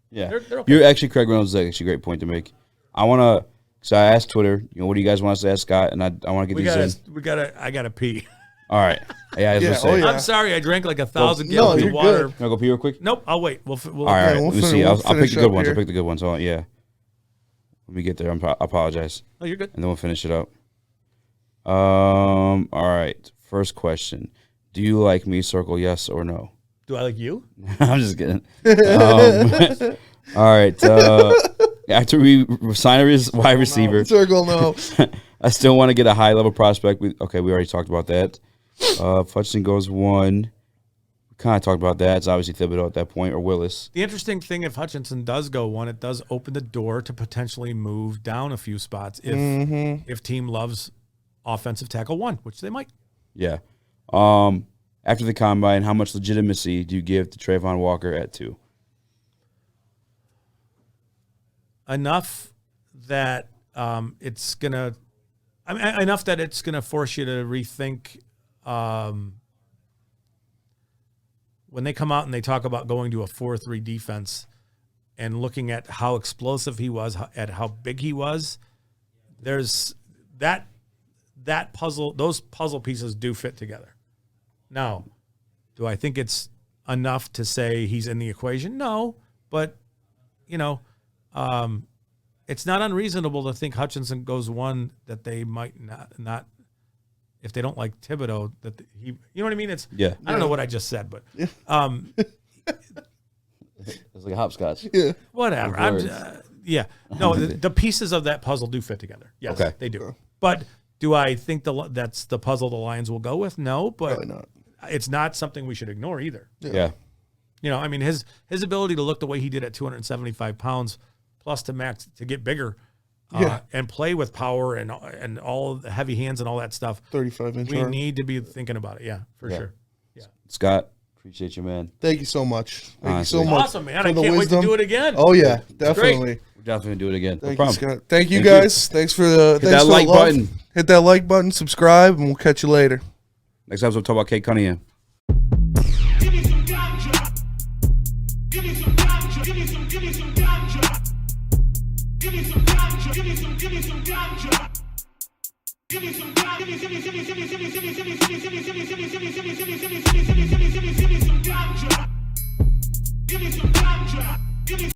Yeah. They're okay. You're actually, Craig Reynolds is actually a great point to make. I want to, so I asked Twitter, what do you guys want us to ask Scott? And I want to get these in. I gotta pee. All right. Yeah, I was going to say. oh, yeah. I'm sorry. I drank like 1,000 No, gallons of you're water. good. Can I go pee real quick? Nope. I'll wait. We'll All right. we'll Let me fin- see. we'll I'll pick finish the good up ones. I'll here. pick the good ones. Yeah. Let me get there. I apologize. Oh, you're good. And then we'll finish it up. All right. First question. Do you like me? Circle yes or no. Do I like you? I'm just kidding. All right. After we sign a wide receiver, Circle no. I still want to get a high level prospect. We already talked about that. If Hutchinson goes 1, we kind of talked about that. It's obviously Thibodeau at that point or Willis. The interesting thing, if Hutchinson does go 1, it does open the door to potentially move down a few spots if team loves offensive tackle 1, which they might. Yeah. After the combine, how much legitimacy do you give to Trayvon Walker at 2? Enough that it's gonna. Enough that it's gonna force you to rethink. When they come out and they talk about going to a 4-3 defense and looking at how explosive he was, at how big he was, there's that puzzle. Those puzzle pieces do fit together. Now, do I think it's enough to say he's in the equation? No, but it's not unreasonable to think Hutchinson goes 1 that they might not if they don't like Thibodeau that he, you know what I mean? It's Yeah. I don't know what I just said, but It's like a hopscotch. Yeah. whatever. Words. No, the pieces of that puzzle do fit together. Yes, Okay. they do. But do I think that's the puzzle the Lions will go with? No, but Probably not. it's not something we should ignore either. Yeah. His ability to look the way he did at 275 pounds, plus to max to get bigger, Yeah. and play with power and all the heavy hands and all that stuff. 35-inch We arm. need to be thinking about it. Yeah, for Yeah. sure. Scott, appreciate you, man. Thank you so much. Thank Honestly. you so much. Awesome, man. for I the can't wait to wisdom. do it again. Oh yeah, great. definitely. We're definitely going to do it again. Thank no you, problem. Scott. Thank you Thank you. guys. Thanks for the Hit that for the like love. button. Hit that like button, subscribe, and we'll catch you later. Next time we'll talk about Kate Cunningham. Give me some ganja. Give me some ganja. Give me some ganja. Give me some ganja. Give me some ganja. Give me some ganja. Give me some ganja. Give me some ganja. Give me